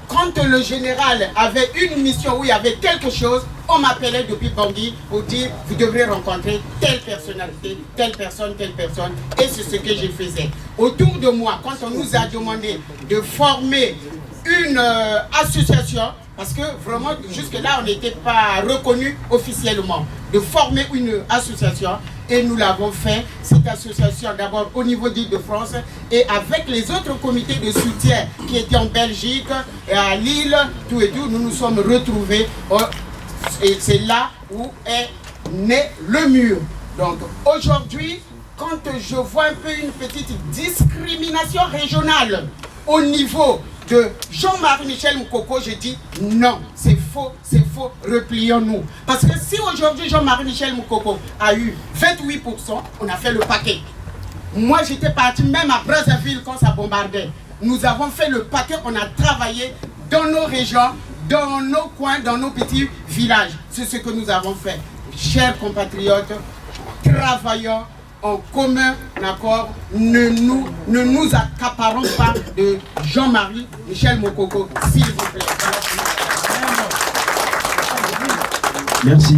Quand le général avait une mission où il y avait quelque chose, on m'appelait depuis Bangui pour dire vous devrez rencontrer telle personnalité, telle personne, et c'est ce que je faisais. Autour de moi, quand on nous a demandé de former une association, parce que vraiment jusque-là on n'était pas reconnu officiellement, de former une association, et nous l'avons fait, cette association d'abord au niveau d'Île-de-France et avec les autres comités de soutien qui étaient en Belgique, et à Lille, tout et tout, nous nous sommes retrouvés et c'est là où est né le mur. Donc aujourd'hui, quand je vois un peu une petite discrimination régionale au niveau de Jean-Marie Michel Moukoko, je dis non, c'est faux, replions-nous. Parce que si aujourd'hui Jean-Marie Michel Moukoko a eu 28%, on a fait le paquet. Moi j'étais parti même à Brazzaville quand ça bombardait. Nous avons fait le paquet, on a travaillé dans nos régions, dans nos coins, dans nos petits villages. C'est ce que nous avons fait. Chers compatriotes, travaillons en commun accord, ne nous accaparons pas de Jean-Marie Michel Mokoko, s'il vous plaît. Merci.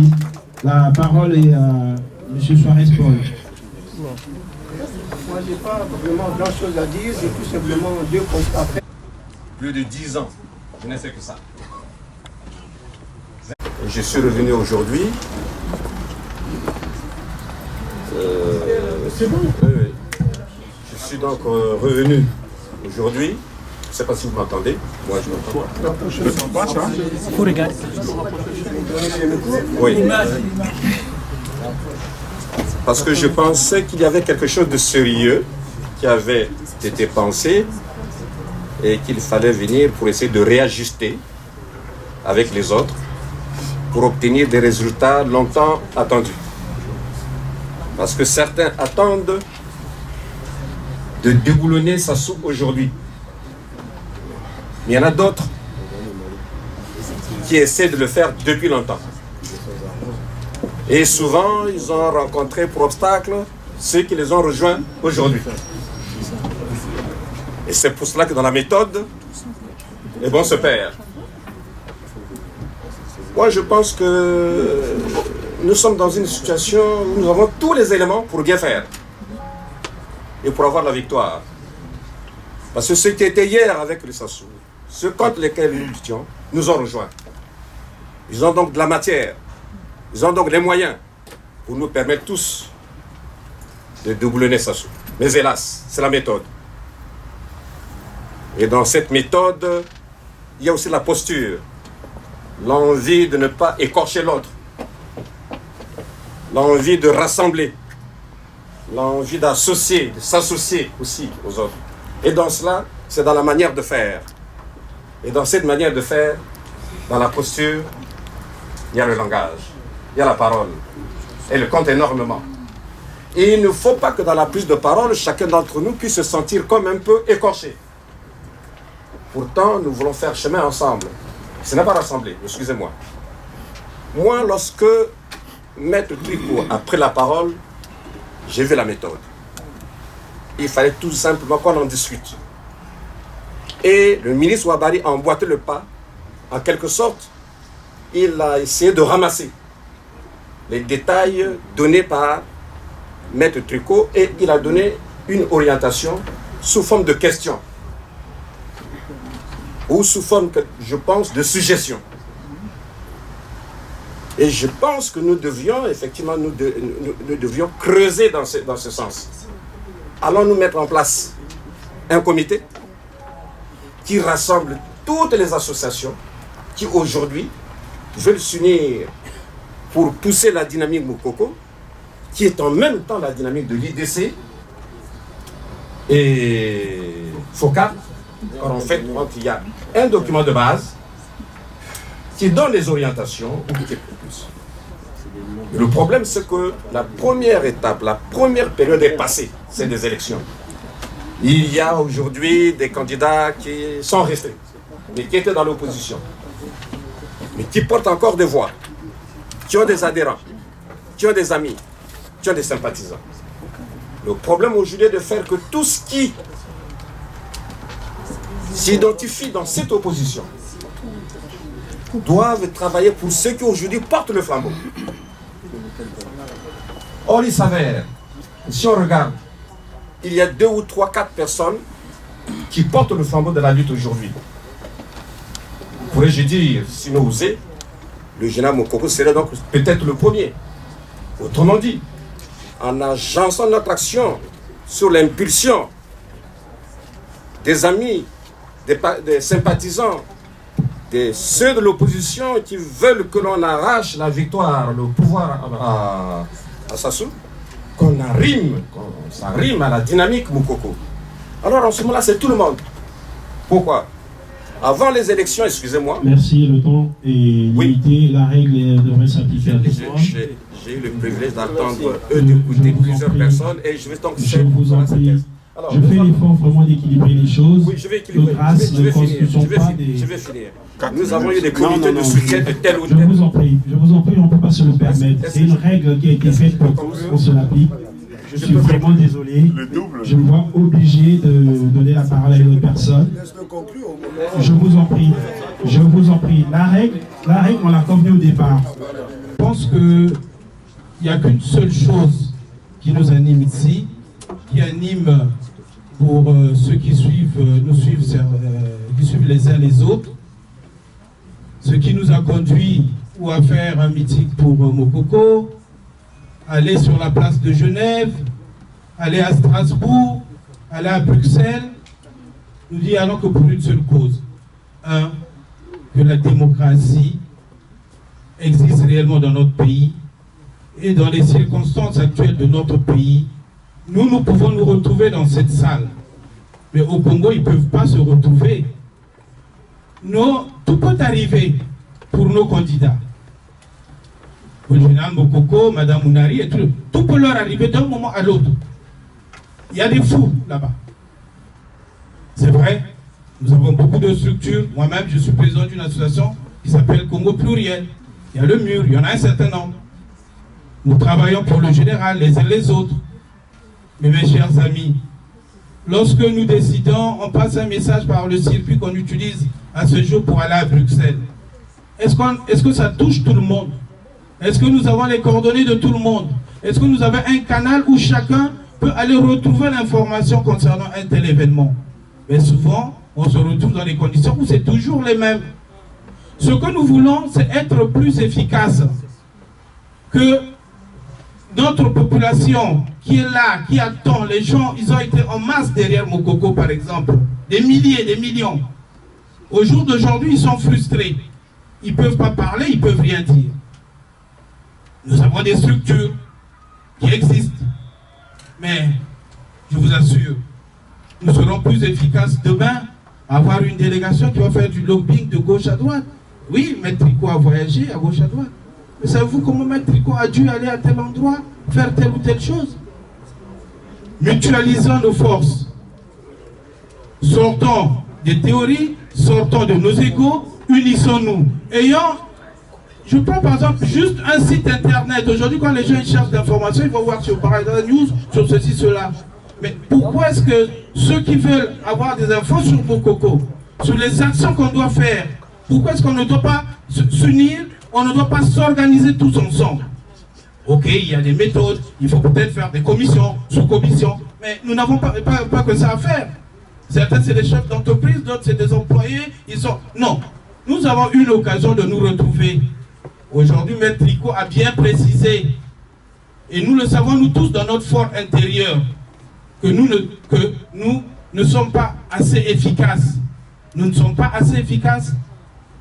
La parole est à M. Suarez Paul. Moi, je n'ai pas vraiment grand-chose à dire, j'ai tout simplement deux constats. Plus de 10 ans, je n'ai fait que ça. Je suis revenu aujourd'hui. C'est bon. Oui. Je suis donc revenu aujourd'hui. Je ne sais pas si vous m'entendez. Moi, je m'entends pas. Il faut regarder. Oui. Parce que je pensais qu'il y avait quelque chose de sérieux qui avait été pensé et qu'il fallait venir pour essayer de réajuster avec les autres pour obtenir des résultats longtemps attendus. Parce que certains attendent de déboulonner Sassou aujourd'hui. Mais il y en a d'autres qui essaient de le faire depuis longtemps. Et souvent, ils ont rencontré pour obstacle ceux qui les ont rejoints aujourd'hui. Et c'est pour cela que dans la méthode, les bons se perdent. Moi, je pense que nous sommes dans une situation où nous avons tous les éléments pour bien faire et pour avoir la victoire. Parce que ceux qui étaient hier avec le Sassou, ceux contre lesquels nous luttions, nous ont rejoints. Ils ont donc de la matière, ils ont donc les moyens pour nous permettre tous de déboulonner Sassou. Mais hélas, c'est la méthode. Et dans cette méthode, il y a aussi la posture, l'envie de ne pas écorcher l'autre, l'envie de rassembler, l'envie d'associer, de s'associer aussi aux autres. Et dans cela, c'est dans la manière de faire. Et dans cette manière de faire, dans la posture, il y a le langage, il y a la parole. Elle compte énormément. Et il ne faut pas que dans la prise de parole, chacun d'entre nous puisse se sentir comme un peu écorché. Pourtant, nous voulons faire chemin ensemble. Ce n'est pas rassembler, excusez-moi. Moi, lorsque Maître Tricot a pris la parole, j'ai vu la méthode. Il fallait tout simplement qu'on en discute. Et le ministre Ouabari a emboîté le pas. En quelque sorte, il a essayé de ramasser les détails donnés par Maître Tricot et il a donné une orientation sous forme de questions ou sous forme, je pense, de suggestions. Et je pense que nous devions, effectivement, nous devions creuser dans ce sens. Allons-nous mettre en place un comité qui rassemble toutes les associations qui, aujourd'hui, veulent s'unir pour pousser la dynamique Mokoko, qui est en même temps la dynamique de l'IDC et FOCAP. Car en fait, quand il y a un document de base qui donne les orientations ou qui propose. Le problème, c'est que la première étape, la première période est passée, c'est des élections. Il y a aujourd'hui des candidats qui sont restés, mais qui étaient dans l'opposition, mais qui portent encore des voix, qui ont des adhérents, qui ont des amis, qui ont des sympathisants. Le problème aujourd'hui est de faire que tout ce qui s'identifient dans cette opposition doivent travailler pour ceux qui aujourd'hui portent le flambeau. Or, il s'avère, si on regarde, il y a 2 ou 3, 4 personnes qui portent le flambeau de la lutte aujourd'hui. Pourrais-je dire, si nous osons, le général Mokoko serait donc peut-être le premier. Autrement dit, en agençant notre action sur l'impulsion des amis, des sympathisants, de ceux de l'opposition qui veulent que l'on arrache la victoire, le pouvoir à Sassou, qu'on s'arrime à la dynamique Mokoko. Alors en ce moment-là, c'est tout le monde. Pourquoi? Avant les élections, excusez-moi. Merci, le temps est limité, oui. La règle devrait s'appliquer à tout le monde. J'ai eu le privilège d'attendre d'écouter plusieurs personnes et je vais donc... Je vous en prie. Alors, je fais l'effort vraiment d'équilibrer les choses. Oui, je vais équilibrer. Je vais finir. Nous avons eu des comités de soutien de tel ou tel. Je vous en prie, on ne peut pas se le permettre. C'est une règle qui a été faite pour tous, on se l'applique. Je suis vraiment désolé. Je me vois obligé de donner la parole à une autre personne. Je vous en prie. Je vous en prie. La règle, on l'a convenue au départ. Je pense qu'il n'y a qu'une seule chose qui nous anime ici, qui anime pour ceux qui nous suivent, qui suivent les uns les autres. Ce qui nous a conduit ou à faire un meeting pour Mokoko, aller sur la place de Genève, aller à Strasbourg, aller à Bruxelles, nous dit allons que pour une seule cause. Un, que la démocratie existe réellement dans notre pays et dans les circonstances actuelles de notre pays, nous pouvons nous retrouver dans cette salle. Mais au Congo, ils ne peuvent pas se retrouver. Tout peut arriver pour nos candidats. Le général Mokoko, Madame Mounari, et tout peut leur arriver d'un moment à l'autre. Il y a des fous là-bas. C'est vrai, nous avons beaucoup de structures. Moi-même, je suis président d'une association qui s'appelle Congo Pluriel. Il y a le mur, il y en a un certain nombre. Nous travaillons pour le général, les uns les autres. Mais mes chers amis, lorsque nous décidons, on passe un message par le circuit qu'on utilise à ce jour pour aller à Bruxelles. Est-ce que ça touche tout le monde? Est-ce que nous avons les coordonnées de tout le monde? Est-ce que nous avons un canal où chacun peut aller retrouver l'information concernant un tel événement? Mais souvent, on se retrouve dans des conditions où c'est toujours les mêmes. Ce que nous voulons, c'est être plus efficace. Que notre population qui est là, qui attend, les gens, ils ont été en masse derrière Mokoko par exemple. Des milliers, des millions. Au jour d'aujourd'hui, ils sont frustrés. Ils ne peuvent pas parler, ils ne peuvent rien dire. Nous avons des structures qui existent. Mais, je vous assure, nous serons plus efficaces demain à avoir une délégation qui va faire du lobbying de gauche à droite. Oui, Maître Tricot a voyagé à gauche à droite. Mais savez-vous comment Maître Tricot a dû aller à tel endroit, faire telle ou telle chose? Mutualisons nos forces. Sortons des théories, sortons de nos égos, unissons-nous. Je prends par exemple juste un site internet. Aujourd'hui, quand les gens cherchent d'informations, ils vont voir sur Paradise News, sur ceci, cela. Mais pourquoi est-ce que ceux qui veulent avoir des infos sur Mokoko, sur les actions qu'on doit faire, pourquoi est-ce qu'on ne doit pas s'unir, on ne doit pas s'organiser tous ensemble? Ok, il y a des méthodes, il faut peut-être faire des commissions, sous-commissions, mais nous n'avons pas que ça à faire. Certains, c'est des chefs d'entreprise, d'autres, c'est des employés. Non, nous avons eu l'occasion de nous retrouver. Aujourd'hui, Maître Tricot a bien précisé, et nous le savons nous tous dans notre fort intérieur, que nous ne sommes pas assez efficaces. Nous ne sommes pas assez efficaces.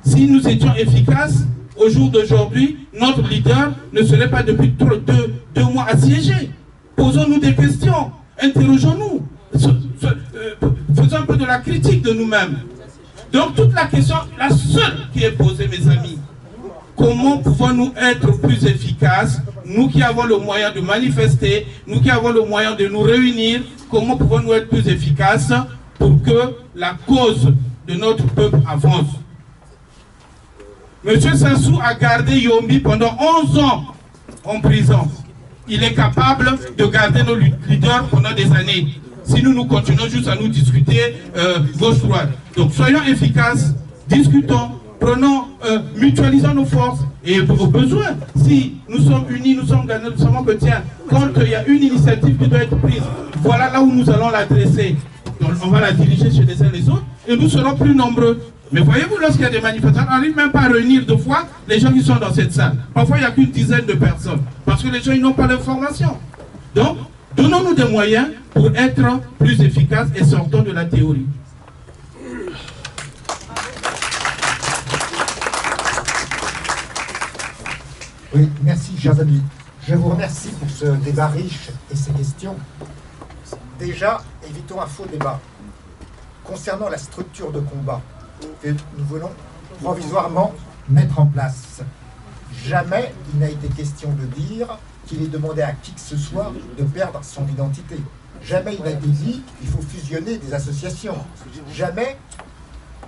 Si nous étions efficaces, au jour d'aujourd'hui, notre leader ne serait pas depuis deux mois assiégé. Posons-nous des questions, interrogeons-nous, faisons un peu de la critique de nous-mêmes. Donc toute la question, la seule qui est posée, mes amis, comment pouvons-nous être plus efficaces, nous qui avons le moyen de manifester, nous qui avons le moyen de nous réunir, comment pouvons-nous être plus efficaces pour que la cause de notre peuple avance? Monsieur Sassou a gardé Yombi pendant 11 ans en prison. Il est capable de garder nos leaders pendant des années. Si nous continuons juste à nous discuter gauche-droite. Donc soyons efficaces, discutons, mutualisons nos forces et au besoin, si nous sommes unis, nous sommes gagnants, nous savons que tiens, quand il y a une initiative qui doit être prise, voilà là où nous allons l'adresser. Donc on va la diriger chez les uns les autres et nous serons plus nombreux. Mais voyez-vous, lorsqu'il y a des manifestations, on n'arrive même pas à réunir deux fois les gens qui sont dans cette salle. Parfois, il n'y a qu'une dizaine de personnes parce que les gens ils n'ont pas l'information. Donc, donnons-nous des moyens pour être plus efficaces et sortons de la théorie. Oui, merci, chers amis. Je vous remercie pour ce débat riche et ces questions. Déjà, évitons un faux débat. Concernant la structure de combat que nous voulons provisoirement mettre en place, jamais il n'a été question de dire qu'il est demandé à qui que ce soit de perdre son identité. Jamais il n'a été dit qu'il faut fusionner des associations. Jamais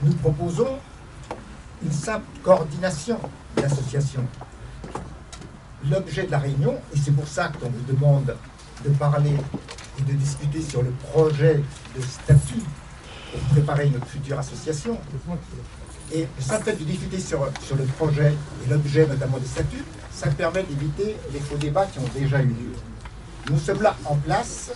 nous proposons une simple coordination d'associations. L'objet de la réunion, et c'est pour ça qu'on vous demande de parler et de discuter sur le projet de statut pour préparer notre future association. Et le simple fait de discuter sur le projet et l'objet notamment des statuts, ça permet d'éviter les faux débats qui ont déjà eu lieu. Nous sommes là en place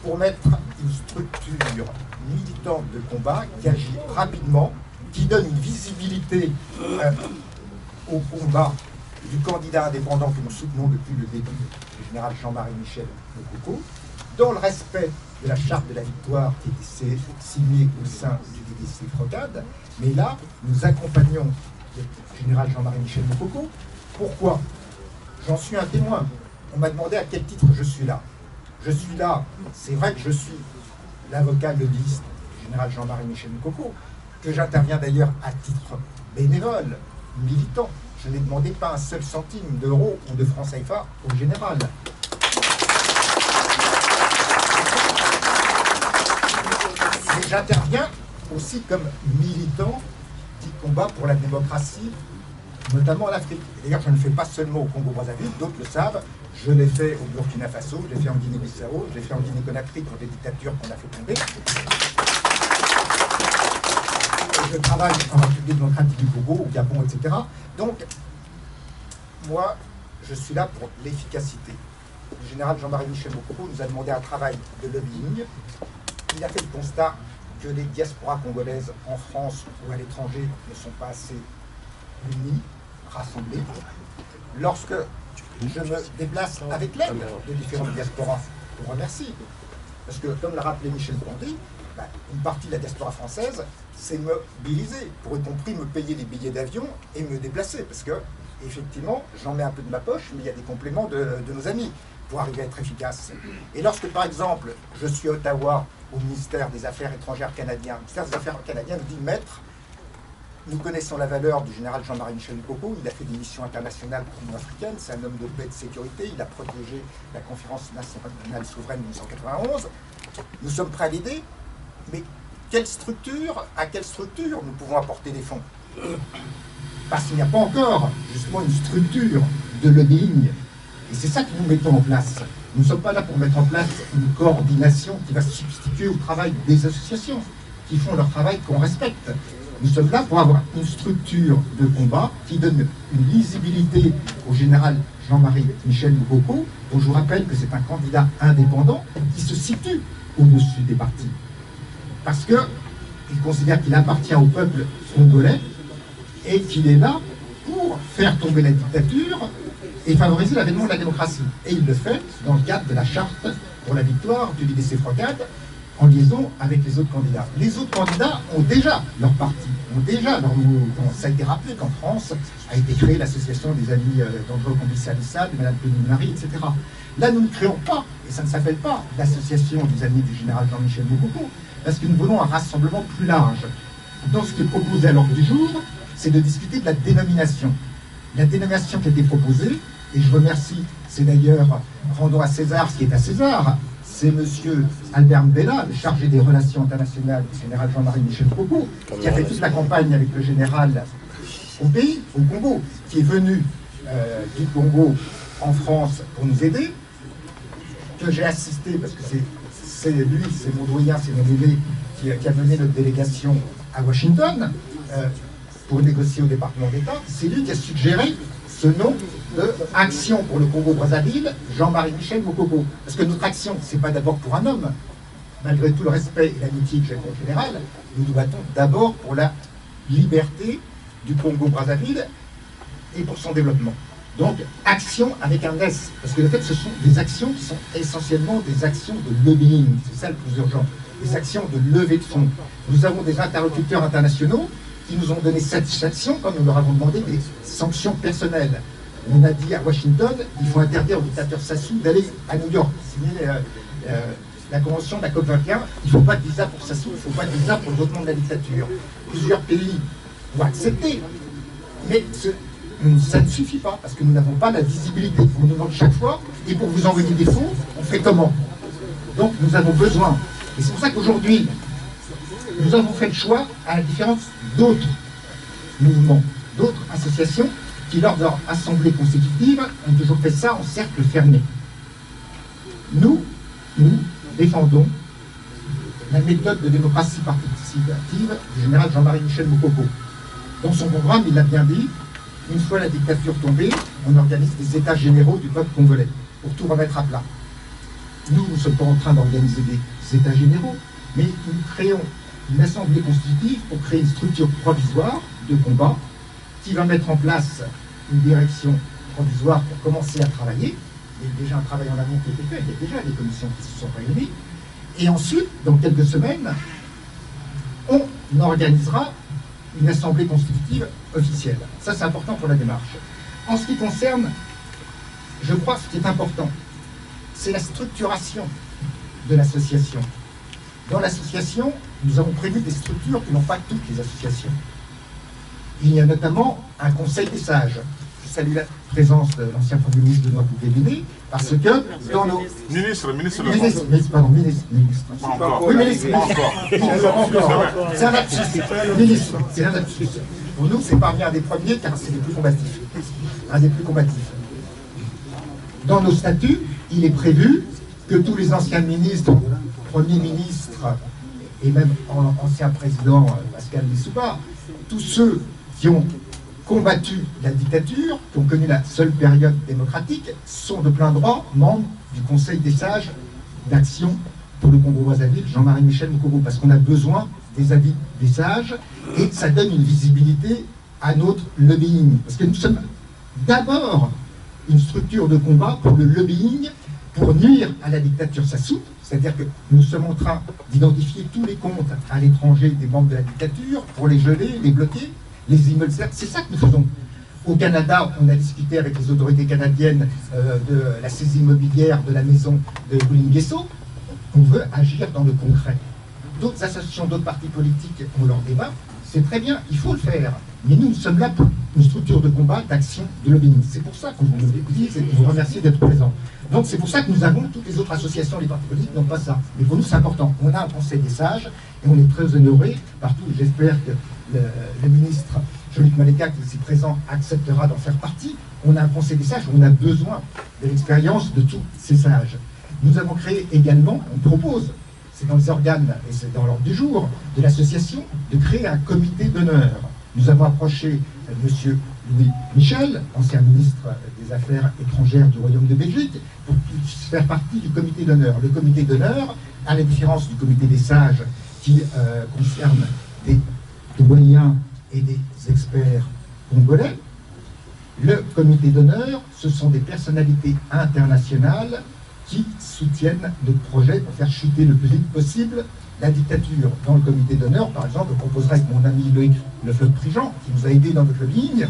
pour mettre une structure militante de combat qui agit rapidement, qui donne une visibilité au combat du candidat indépendant que nous soutenons depuis le début, le général Jean-Marie Michel Mokoko, dans le respect de la charte de la victoire qui était signée au sein du DDC Frocade. Mais là, nous accompagnons le général Jean-Marie Michel Mokoko. Pourquoi? J'en suis un témoin. On m'a demandé à quel titre je suis là. Je suis là, c'est vrai que je suis l'avocat lobbyiste du général Jean-Marie Michel Mokoko, que j'interviens d'ailleurs à titre bénévole, militant. Je n'ai demandé pas un seul centime d'euro ou de francs CFA au général. Mais j'interviens aussi comme militant qui combat pour la démocratie, notamment en Afrique. D'ailleurs, je ne le fais pas seulement au Congo-Brazzaville, d'autres le savent. Je l'ai fait au Burkina Faso, je l'ai fait en Guinée-Bissau, je l'ai fait en Guinée-Conakry pour des dictatures qu'on a fait tomber. Je travaille en République démocratique du Congo, au Gabon, etc. Donc, moi, je suis là pour l'efficacité. Le général Jean-Marie Michel Mokoko nous a demandé un travail de lobbying. Il a fait le constat que les diasporas congolaises en France ou à l'étranger ne sont pas assez unies, rassemblées. Lorsque je me déplace avec l'aide de différentes diasporas, je vous remercie. Parce que, comme l'a rappelé Michel Pondy, une partie de la diaspora française s'est mobilisée pour, y compris, me payer les billets d'avion et me déplacer. Parce que, effectivement, j'en mets un peu de ma poche, mais il y a des compléments de nos amis pour arriver à être efficace. Et lorsque, par exemple, je suis à Ottawa, au ministère des Affaires étrangères canadien, le ministère des Affaires canadien me dit: Maître, nous connaissons la valeur du général Jean-Marie Michel Mokoko, il a fait des missions internationales pour l'Union africaine, c'est un homme de paix et de sécurité, il a protégé la conférence nationale souveraine de 1991. Nous sommes prêts à l'aider, mais à quelle structure nous pouvons apporter des fonds? Parce qu'il n'y a pas encore, justement, une structure de lobbying. Et c'est ça que nous mettons en place. Nous ne sommes pas là pour mettre en place une coordination qui va se substituer au travail des associations qui font leur travail qu'on respecte. Nous sommes là pour avoir une structure de combat qui donne une lisibilité au général Jean-Marie Michel Mokoko, dont je vous rappelle que c'est un candidat indépendant qui se situe au-dessus des partis. Parce qu'il considère qu'il appartient au peuple congolais et qu'il est là pour faire tomber la dictature et favoriser l'avènement de la démocratie. Et il le fait dans le cadre de la charte pour la victoire du DDC Frocade, en liaison avec les autres candidats. Les autres candidats ont déjà leur parti, ont déjà leur mouvement. Ça a été rappelé qu'en France a été créée l'association des amis d'André Combi-Salissa, de Mme Penny-Marie, etc. Là, nous ne créons pas, et ça ne s'appelle pas l'association des amis du général Jean-Michel Mokoko, parce que nous voulons un rassemblement plus large. Donc, ce qui est proposé à l'ordre du jour, c'est de discuter de la dénomination. La dénomination qui a été proposée, et je remercie, c'est d'ailleurs, rendons à César ce qui est à César, c'est M. Albert Mbella, le chargé des relations internationales du général Jean-Marie Michel Mokoko, qui a fait toute la campagne avec le général au pays, au Congo, qui est venu du Congo en France pour nous aider, que j'ai assisté, parce que c'est lui, c'est mon doyen, c'est mon aîné, qui a mené notre délégation à Washington pour négocier au département d'État. C'est lui qui a suggéré ce nom de Action pour le Congo-Brazzaville, Jean-Marie Michel Mokoko. Parce que notre action, ce n'est pas d'abord pour un homme. Malgré tout le respect et l'amitié que j'ai pour le général, nous nous battons d'abord pour la liberté du Congo-Brazzaville et pour son développement. Donc, action avec un S. Parce que le fait, ce sont des actions qui sont essentiellement des actions de lobbying. C'est ça le plus urgent. Des actions de levée de fonds. Nous avons des interlocuteurs internationaux qui nous ont donné satisfaction quand nous leur avons demandé des sanctions personnelles. On a dit à Washington, il faut interdire au dictateur Sassou d'aller à New York, signer la convention de la COP21. Il ne faut pas de visa pour Sassou, il ne faut pas de visa pour le votement de la dictature. Plusieurs pays ont accepté, mais ça ne suffit pas, parce que nous n'avons pas la visibilité. On nous demande chaque fois, et pour vous envoyer des fonds, on fait comment? Donc nous avons besoin. Et c'est pour ça qu'aujourd'hui, nous avons fait le choix, à la différence d'autres mouvements, d'autres associations, qui lors de leur assemblée consécutive ont toujours fait ça en cercle fermé. Nous défendons la méthode de démocratie participative du général Jean-Marie Michel Mokoko. Dans son programme, il l'a bien dit, une fois la dictature tombée, on organise des états généraux du peuple congolais pour tout remettre à plat. Nous ne sommes pas en train d'organiser des états généraux, mais nous créons une assemblée constitutive pour créer une structure provisoire de combat qui va mettre en place une direction provisoire pour commencer à travailler. Il y a déjà un travail en amont qui a été fait, il y a déjà des commissions qui se sont réunies. Et ensuite, dans quelques semaines, on organisera une assemblée constitutive officielle. Ça, c'est important pour la démarche. En ce qui concerne, je crois, ce qui est important, c'est la structuration de l'association. Dans l'association, nous avons prévu des structures que n'ont pas toutes les associations. Il y a notamment un conseil des sages. Je salue la présence de l'ancien Premier ministre Benoît Poupée-Binet, parce que dans nos... Ministre. Oui, ministre. C'est un lapsus. Ministre, c'est un lapsus. Pour nous, c'est parmi un des premiers, car c'est le plus combatif. Un des plus combatifs. Dans nos statuts, il est prévu que tous les anciens ministres, premiers ministres, et même ancien président Pascal Lissouba, tous ceux qui ont combattu la dictature, qui ont connu la seule période démocratique, sont de plein droit membres du Conseil des sages d'action pour le Congo-Brazzaville, Jean-Marie Michel Mokoko, parce qu'on a besoin des avis des sages, et ça donne une visibilité à notre lobbying. Parce que nous sommes d'abord une structure de combat pour le lobbying, pour nuire à la dictature Sassou, c'est-à-dire que nous sommes en train d'identifier tous les comptes à l'étranger des membres de la dictature, pour les geler, les bloquer, les immeubles, c'est ça que nous faisons. Au Canada, on a discuté avec les autorités canadiennes de la saisie immobilière de la maison de Nguesso. On veut agir dans le concret. D'autres associations, d'autres partis politiques ont leur débat. C'est très bien, il faut le faire. Mais nous sommes là pour une structure de combat, d'action, de lobbying. C'est pour ça qu'on vous le dit et qu'on vous remercie d'être présents. Donc c'est pour ça que nous avons, toutes les autres associations, les partis politiques n'ont pas ça. Mais pour nous, c'est important. On a un conseil des sages et on est très honorés partout. J'espère que le ministre Jean-Luc Maleka, qui est ici présent, acceptera d'en faire partie. On a un conseil des sages, on a besoin de l'expérience de tous ces sages. Nous avons créé également, on propose, c'est dans les organes et c'est dans l'ordre du jour de l'association, de créer un comité d'honneur. Nous avons approché M. Louis Michel, ancien ministre des Affaires étrangères du Royaume de Belgique, pour faire partie du comité d'honneur. Le comité d'honneur, à la différence du comité des sages, qui concerne des doyens et des experts congolais, le comité d'honneur, ce sont des personnalités internationales qui soutiennent notre projet pour faire chuter le plus vite possible la dictature. Dans le comité d'honneur, par exemple, je proposerai avec mon ami Loïc Lefleuc-Prigent, qui nous a aidés dans notre ligne,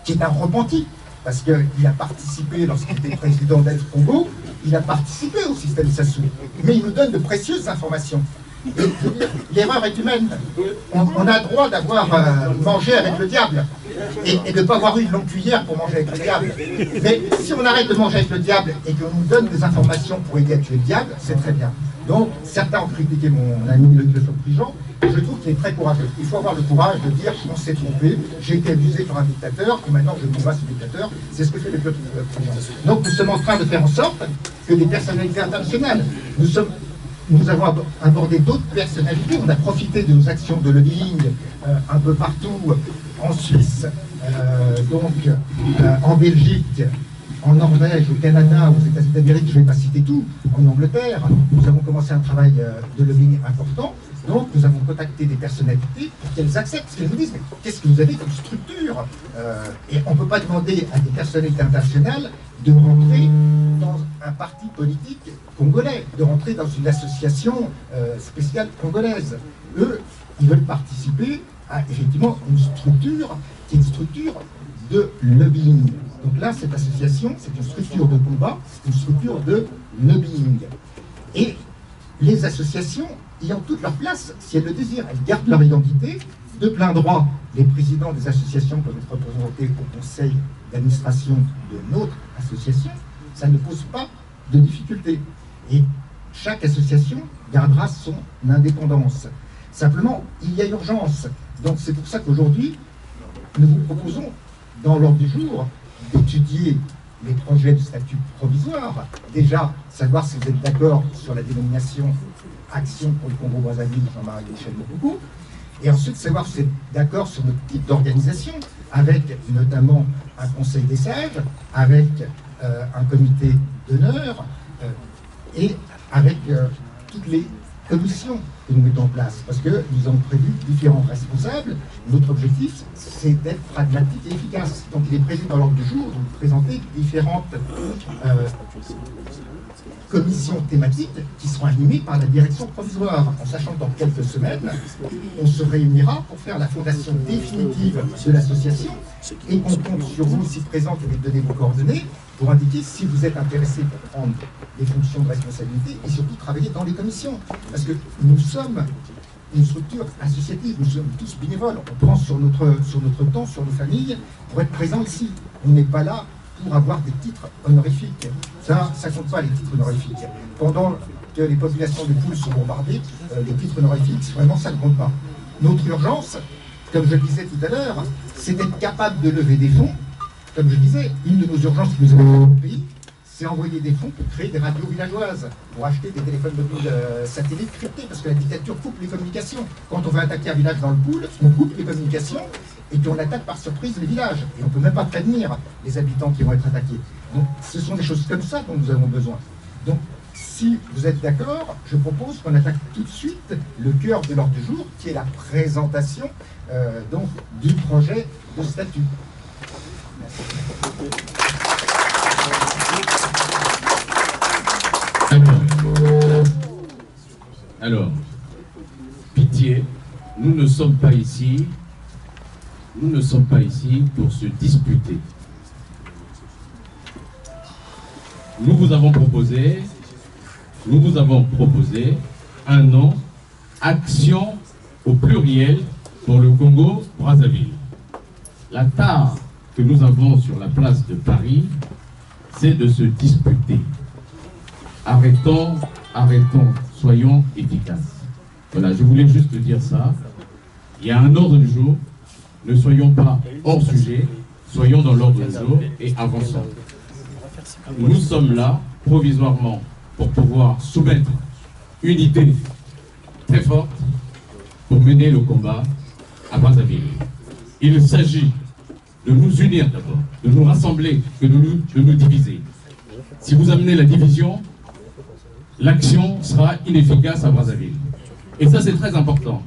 qui est un repenti, parce qu'il a participé, lorsqu'il était président d'Alpha Congo, il a participé au système Sassou. Mais il nous donne de précieuses informations. L'erreur est humaine. On a le droit d'avoir mangé avec le diable et de ne pas avoir eu une longue cuillère pour manger avec le diable. Mais si on arrête de manger avec le diable et qu'on nous donne des informations pour aider à tuer le diable, c'est très bien. Donc, certains ont critiqué mon ami Le Prigent. Je trouve qu'il est très courageux. Il faut avoir le courage de dire qu'on s'est trompé, j'ai été abusé par un dictateur et maintenant je combat ce dictateur. C'est ce que fait le Prigent. Donc, nous sommes en train de faire en sorte que des personnalités internationales, nous avons abordé d'autres personnalités, on a profité de nos actions de lobbying un peu partout, en Suisse, en Belgique, en Norvège, au Canada, aux États-Unis d'Amérique, je ne vais pas citer tout, en Angleterre. Nous avons commencé un travail de lobbying important. Donc nous avons contacté des personnalités pour qu'elles acceptent, parce qu'elles nous disent, mais qu'est-ce que vous avez comme structure et on ne peut pas demander à des personnalités internationales de rentrer dans un parti politique congolais, de rentrer dans une association spéciale congolaise. Eux, ils veulent participer à effectivement une structure qui est une structure de lobbying. Donc là, cette association, c'est une structure de combat, c'est une structure de lobbying. Et les associations ayant toute leur place, si elles le désirent, elles gardent leur identité de plein droit. Les présidents des associations peuvent être représentés au conseil d'administration de notre association. Ça ne pose pas de difficulté. Et chaque association gardera son indépendance. Simplement, il y a urgence. Donc c'est pour ça qu'aujourd'hui, nous vous proposons, dans l'ordre du jour, d'étudier les projets de statut provisoire. Déjà, savoir si vous êtes d'accord sur la dénomination Action pour le Congo-Brazzaville, Jean-Marie Michel Mokoko, et ensuite savoir si vous êtes d'accord sur notre type d'organisation, avec notamment un conseil des sages, avec un comité d'honneur, et avec toutes les commissions que nous mettons en place, parce que nous avons prévu différents responsables. Notre objectif, c'est d'être pragmatique et efficace. Donc il est prévu dans l'ordre du jour de vous présenter différentes commissions thématiques qui seront animées par la direction provisoire, en sachant que dans quelques semaines, on se réunira pour faire la fondation définitive de l'association et qu'on compte sur vous ici présents et de donner vos coordonnées pour indiquer si vous êtes intéressé pour prendre des fonctions de responsabilité et surtout travailler dans les commissions. Parce que nous sommes une structure associative, nous sommes tous bénévoles, on prend sur notre temps, sur nos familles, pour être présents ici. On n'est pas là pour avoir des titres honorifiques. Ça compte pas les titres honorifiques. Pendant que les populations de poules sont bombardées, les titres honorifiques, vraiment ça ne compte pas. Notre urgence, comme je le disais tout à l'heure, c'est d'être capable de lever des fonds. Comme je disais, une de nos urgences que nous avons dans le pays, c'est envoyer des fonds pour créer des radios villageoises, pour acheter des téléphones mobiles satellites cryptés, parce que la dictature coupe les communications. Quand on veut attaquer un village dans le pool, on coupe les communications et puis on attaque par surprise les villages. Et on ne peut même pas prévenir les habitants qui vont être attaqués. Donc ce sont des choses comme ça dont nous avons besoin. Donc si vous êtes d'accord, je propose qu'on attaque tout de suite le cœur de l'ordre du jour, qui est la présentation donc, du projet de statut. Alors, pitié, nous ne sommes pas ici pour se disputer. Nous vous avons proposé un nom, Action au pluriel pour le Congo-Brazzaville. La tare que nous avons sur la place de Paris, c'est de se disputer. Arrêtons, soyons efficaces. Voilà, je voulais juste dire ça. Il y a un ordre du jour. Ne soyons pas hors sujet, soyons dans l'ordre du jour et avançons. Nous sommes là, provisoirement, pour pouvoir soumettre une idée très forte pour mener le combat à Brazzaville. Il s'agit de nous unir d'abord, de nous rassembler, que de nous diviser. Si vous amenez la division, l'action sera inefficace à Brazzaville. Et ça, c'est très important.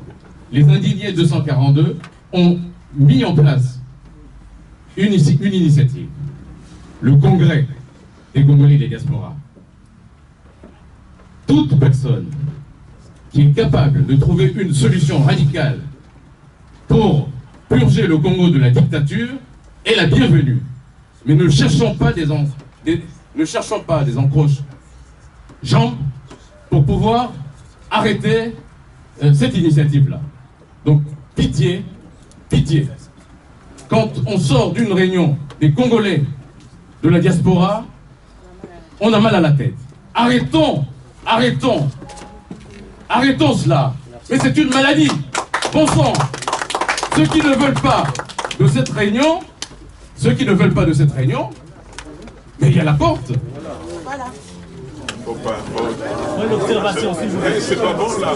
Les indignés 242 ont mis en place une initiative, le congrès des Congolais des diasporas. Toute personne qui est capable de trouver une solution radicale pour purger le Congo de la dictature est la bienvenue. Mais ne cherchons pas des encroches-jambes pour pouvoir arrêter cette initiative-là. Donc, pitié, pitié. Quand on sort d'une réunion des Congolais de la diaspora, on a mal à la tête. Arrêtons cela. Mais c'est une maladie. Bon sang, ceux qui ne veulent pas de cette réunion, mais il y a la porte. Voilà. L'observation, s'il vous plaît. C'est pas bon là.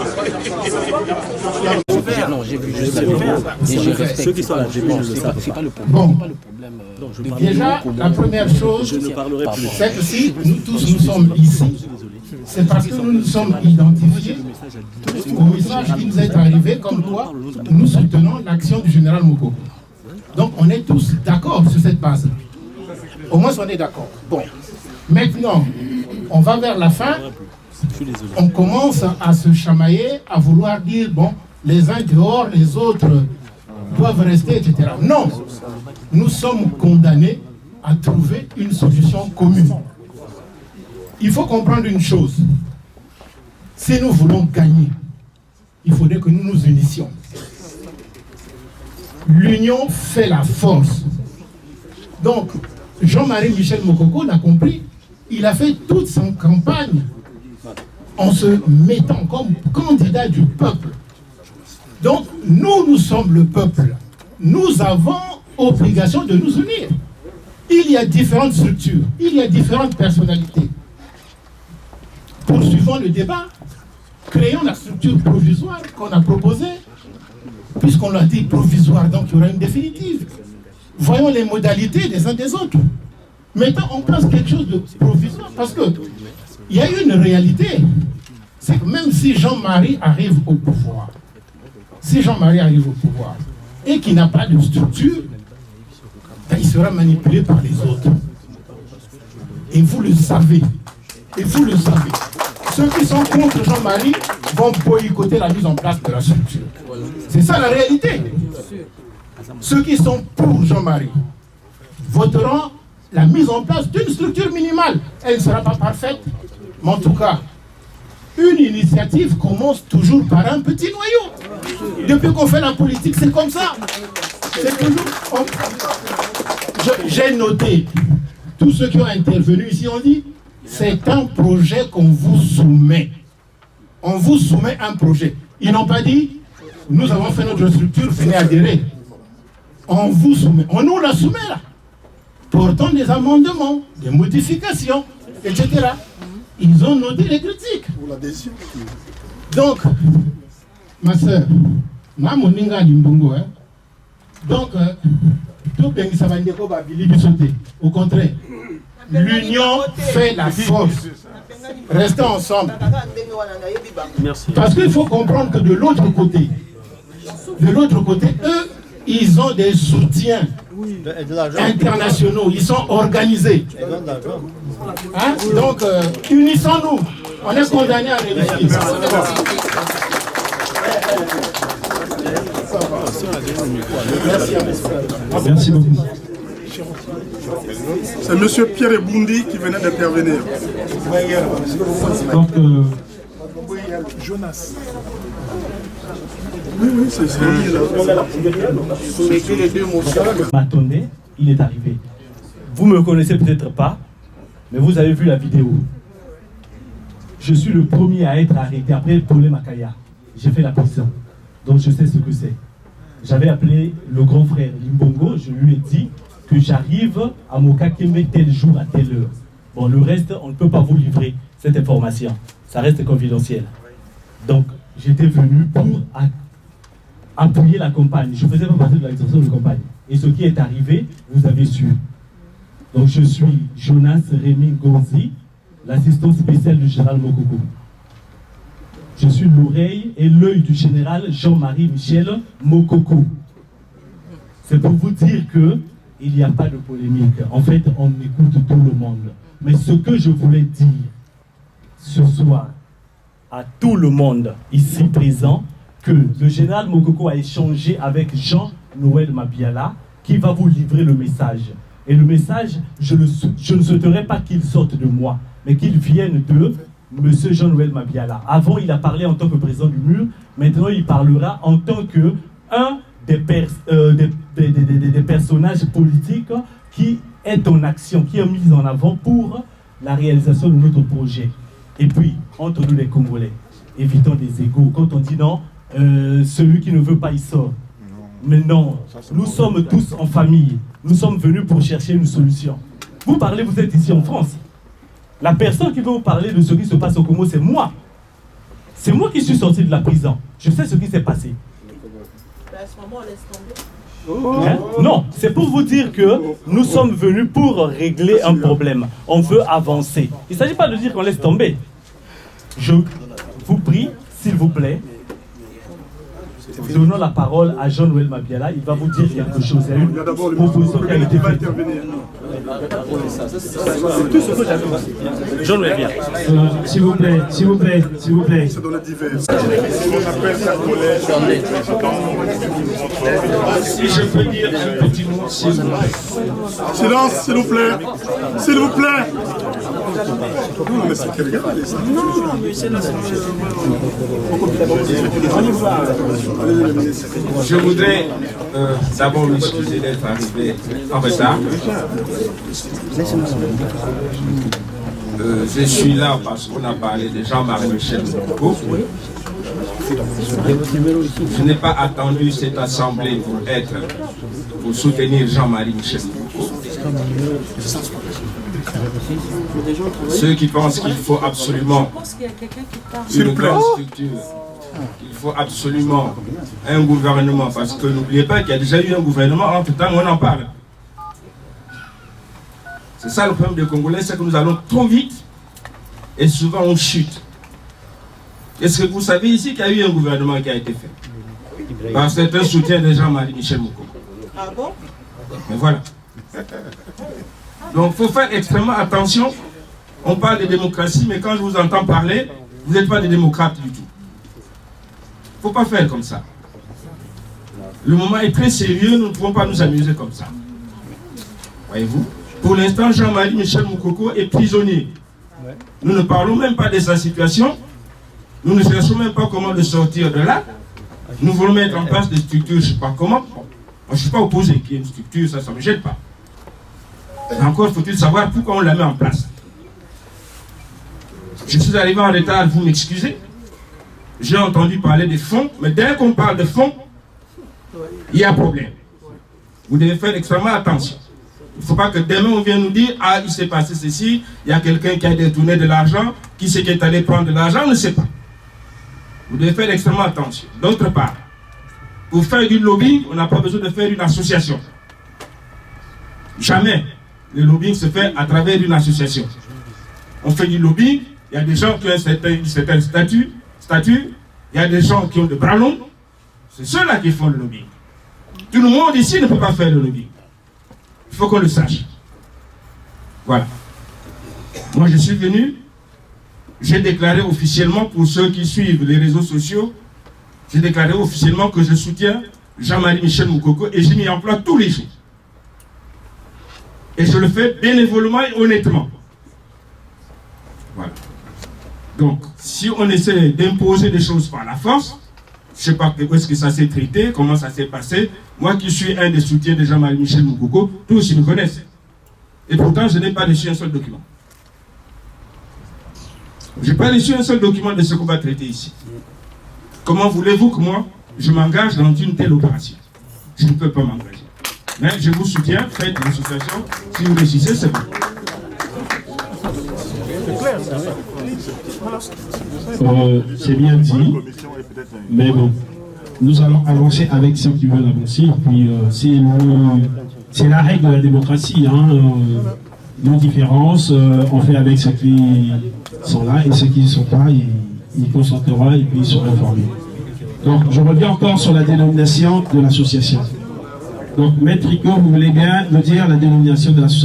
Non, j'ai vu juste ceux qui sont là, j'ai vu, je le sais. C'est pas le problème. Bon. Déjà, la première chose, c'est que si nous tous nous sommes ici, c'est parce que nous nous sommes identifiés au message qui nous est arrivé comme quoi nous soutenons l'action du général Mokoko. Donc on est tous d'accord sur cette base. Au moins on est d'accord. Bon, maintenant, on va vers la fin. On commence à se chamailler, à vouloir dire, bon, les uns dehors, les autres doivent rester, etc. Non, nous sommes condamnés à trouver une solution commune. Il faut comprendre une chose. Si nous voulons gagner, il faudrait que nous nous unissions. L'union fait la force. Donc, Jean-Marie Michel Mokoko l'a compris. Il a fait toute son campagne en se mettant comme candidat du peuple. Donc, nous sommes le peuple. Nous avons obligation de nous unir. il y a différentes structures, il y a différentes personnalités. Poursuivons le débat, créons la structure provisoire qu'on a proposée, puisqu'on l'a dit provisoire, donc il y aura une définitive. Voyons les modalités des uns des autres. Mettons en place quelque chose de provisoire, parce que il y a une réalité, c'est que même si Jean-Marie arrive au pouvoir, et qu'il n'a pas de structure, ben, il sera manipulé par les autres. Et vous le savez. Ceux qui sont contre Jean-Marie vont boycotter la mise en place de la structure. C'est ça la réalité. Ceux qui sont pour Jean-Marie voteront la mise en place d'une structure minimale. Elle ne sera pas parfaite, mais en tout cas, une initiative commence toujours par un petit noyau. Depuis qu'on fait la politique, c'est comme ça. C'est toujours... J'ai noté, tous ceux qui ont intervenu ici ont dit, c'est un projet qu'on vous soumet. On vous soumet un projet. Ils n'ont pas dit, nous avons fait notre structure, venez adhérer. On vous soumet. On nous la soumet là. Portant des amendements, des modifications, etc. Ils ont noté les critiques. Donc, ma soeur, donc, au contraire, l'union fait la force. Restons ensemble. Merci. Parce qu'il faut comprendre que de l'autre côté, eux, ils ont des soutiens internationaux, ils sont organisés. Hein? Donc, unissons-nous. On est condamnés à réussir. Merci beaucoup. C'est M. Pierre Eboundi qui venait d'intervenir. Donc, Jonas. Oui, c'est ça. M'attendez, il est arrivé. Vous me connaissez peut-être pas, mais vous avez vu la vidéo. Je suis le premier à être arrêté après le problème à Kaya. J'ai fait la prison, donc je sais ce que c'est. J'avais appelé le grand frère Limbongo, je lui ai dit que j'arrive à Mokakembe tel jour à telle heure. Bon, le reste, on ne peut pas vous livrer cette information. Ça reste confidentiel. Donc, j'étais venu pour appuyer la campagne. Je ne faisais pas partie de l'extension de campagne. Et ce qui est arrivé, vous avez su. Donc, je suis Jonas Rémy Gonzi, l'assistant spécial du général Mokoko. Je suis l'oreille et l'œil du général Jean-Marie Michel Mokoko. C'est pour vous dire que il n'y a pas de polémique. En fait, on écoute tout le monde. Mais ce que je voulais dire ce soir à tout le monde ici présent, que le général Mokoko a échangé avec Jean-Noël Mabiala, qui va vous livrer le message. Et le message, je ne souhaiterais pas qu'il sorte de moi, mais qu'il vienne de M. Jean-Noël Mabiala. Avant, il a parlé en tant que président du mur. Maintenant, il parlera en tant que un des personnages politiques qui est en action, qui est mis en avant pour la réalisation de notre projet. Et puis, entre nous les Congolais, évitons des égos. Quand on dit non, celui qui ne veut pas, il sort. Mais non, nous sommes tous en famille. Nous sommes venus pour chercher une solution. Vous parlez, vous êtes ici en France. La personne qui veut vous parler de ce qui se passe au Congo, c'est moi. C'est moi qui suis sorti de la prison. Je sais ce qui s'est passé. À ce moment, on laisse tomber. Hein? Non, c'est pour vous dire que nous sommes venus pour régler un problème. On veut avancer. Il ne s'agit pas de dire qu'on laisse tomber. Je vous prie, s'il vous plaît, donnons la parole à Jean-Noël Mabiala. Il va vous dire quelque chose. Il y a une proposition qui a été faite. Jean-Noël Mabiala. S'il vous plaît, s'il vous plaît, s'il vous plaît. C'est dans le divers. On appelle ça collège. Si je peux dire un petit mot, s'il vous plaît. Silence, s'il vous plaît. S'il vous plaît. Non, mais c'est quel gars, ça. Non, mais c'est la Je voudrais d'abord m'excuser d'être arrivé en retard. Je suis là parce qu'on a parlé de Jean-Marie Michel Mokoko. Je n'ai pas attendu cette assemblée pour soutenir Jean-Marie Michel Mokoko. Ceux qui pensent qu'il faut absolument une grande structure, qu'il faut absolument un gouvernement, parce que n'oubliez pas qu'il y a déjà eu un gouvernement, entre-temps on en parle. C'est ça le problème des Congolais, c'est que nous allons trop vite et souvent on chute. Est-ce que vous savez ici qu'il y a eu un gouvernement qui a été fait par certains soutiens de Jean-Marie Michel Mokoko? Ah bon? Mais voilà. Donc il faut faire extrêmement attention. On parle de démocratie, mais quand je vous entends parler, vous n'êtes pas des démocrates du tout. Il ne faut pas faire comme ça. Le moment est très sérieux, nous ne pouvons pas nous amuser comme ça. Voyez-vous? Pour l'instant, Jean-Marie Michel Mokoko est prisonnier. Nous ne parlons même pas de sa situation. Nous ne cherchons même pas comment le sortir de là. Nous voulons mettre en place des structures, je ne sais pas comment. Moi, je ne suis pas opposé qu'il y ait une structure, ça ne me gêne pas. Mais encore faut-il savoir pourquoi on la met en place. Je suis arrivé en retard, vous m'excusez. J'ai entendu parler des fonds, mais dès qu'on parle de fonds, il y a un problème. Vous devez faire extrêmement attention. Il ne faut pas que demain on vienne nous dire « Ah, il s'est passé ceci, il y a quelqu'un qui a détourné de l'argent, qui c'est qui est allé prendre de l'argent, on ne sait pas. » Vous devez faire extrêmement attention. D'autre part, pour faire du lobbying, on n'a pas besoin de faire une association. Jamais le lobbying se fait à travers une association. On fait du lobbying, il y a des gens qui ont un certain statut, il y a des gens qui ont des bras longs, c'est ceux-là qui font le lobbying. Tout le monde ici ne peut pas faire le lobbying. Il faut qu'on le sache. Voilà. Moi je suis venu, j'ai déclaré officiellement, pour ceux qui suivent les réseaux sociaux, j'ai déclaré officiellement que je soutiens Jean-Marie Michel Mokoko et j'ai mis en place tous les jours. Et je le fais bénévolement et honnêtement. Voilà. Donc, si on essaie d'imposer des choses par la force, je ne sais pas où est-ce que ça s'est traité, comment ça s'est passé. Moi qui suis un des soutiens de Jean-Marie Michel Mokoko, tous ils me connaissent. Et pourtant, je n'ai pas reçu un seul document. Je n'ai pas reçu un seul document de ce qu'on va traiter ici. Comment voulez-vous que moi, je m'engage dans une telle opération? Je ne peux pas m'engager. Mais je vous soutiens, faites une association. Si vous réussissez, c'est bon. C'est bien dit, mais bon, nous allons avancer avec ceux qui veulent avancer. Puis c'est la règle de la démocratie. Nos différences, on fait avec ceux qui sont là et ceux qui ne sont pas, ils consenteront et puis ils seront informés. Donc je reviens encore sur la dénomination de l'association. Donc Maître Rico, vous voulez bien nous dire la dénomination de l'association?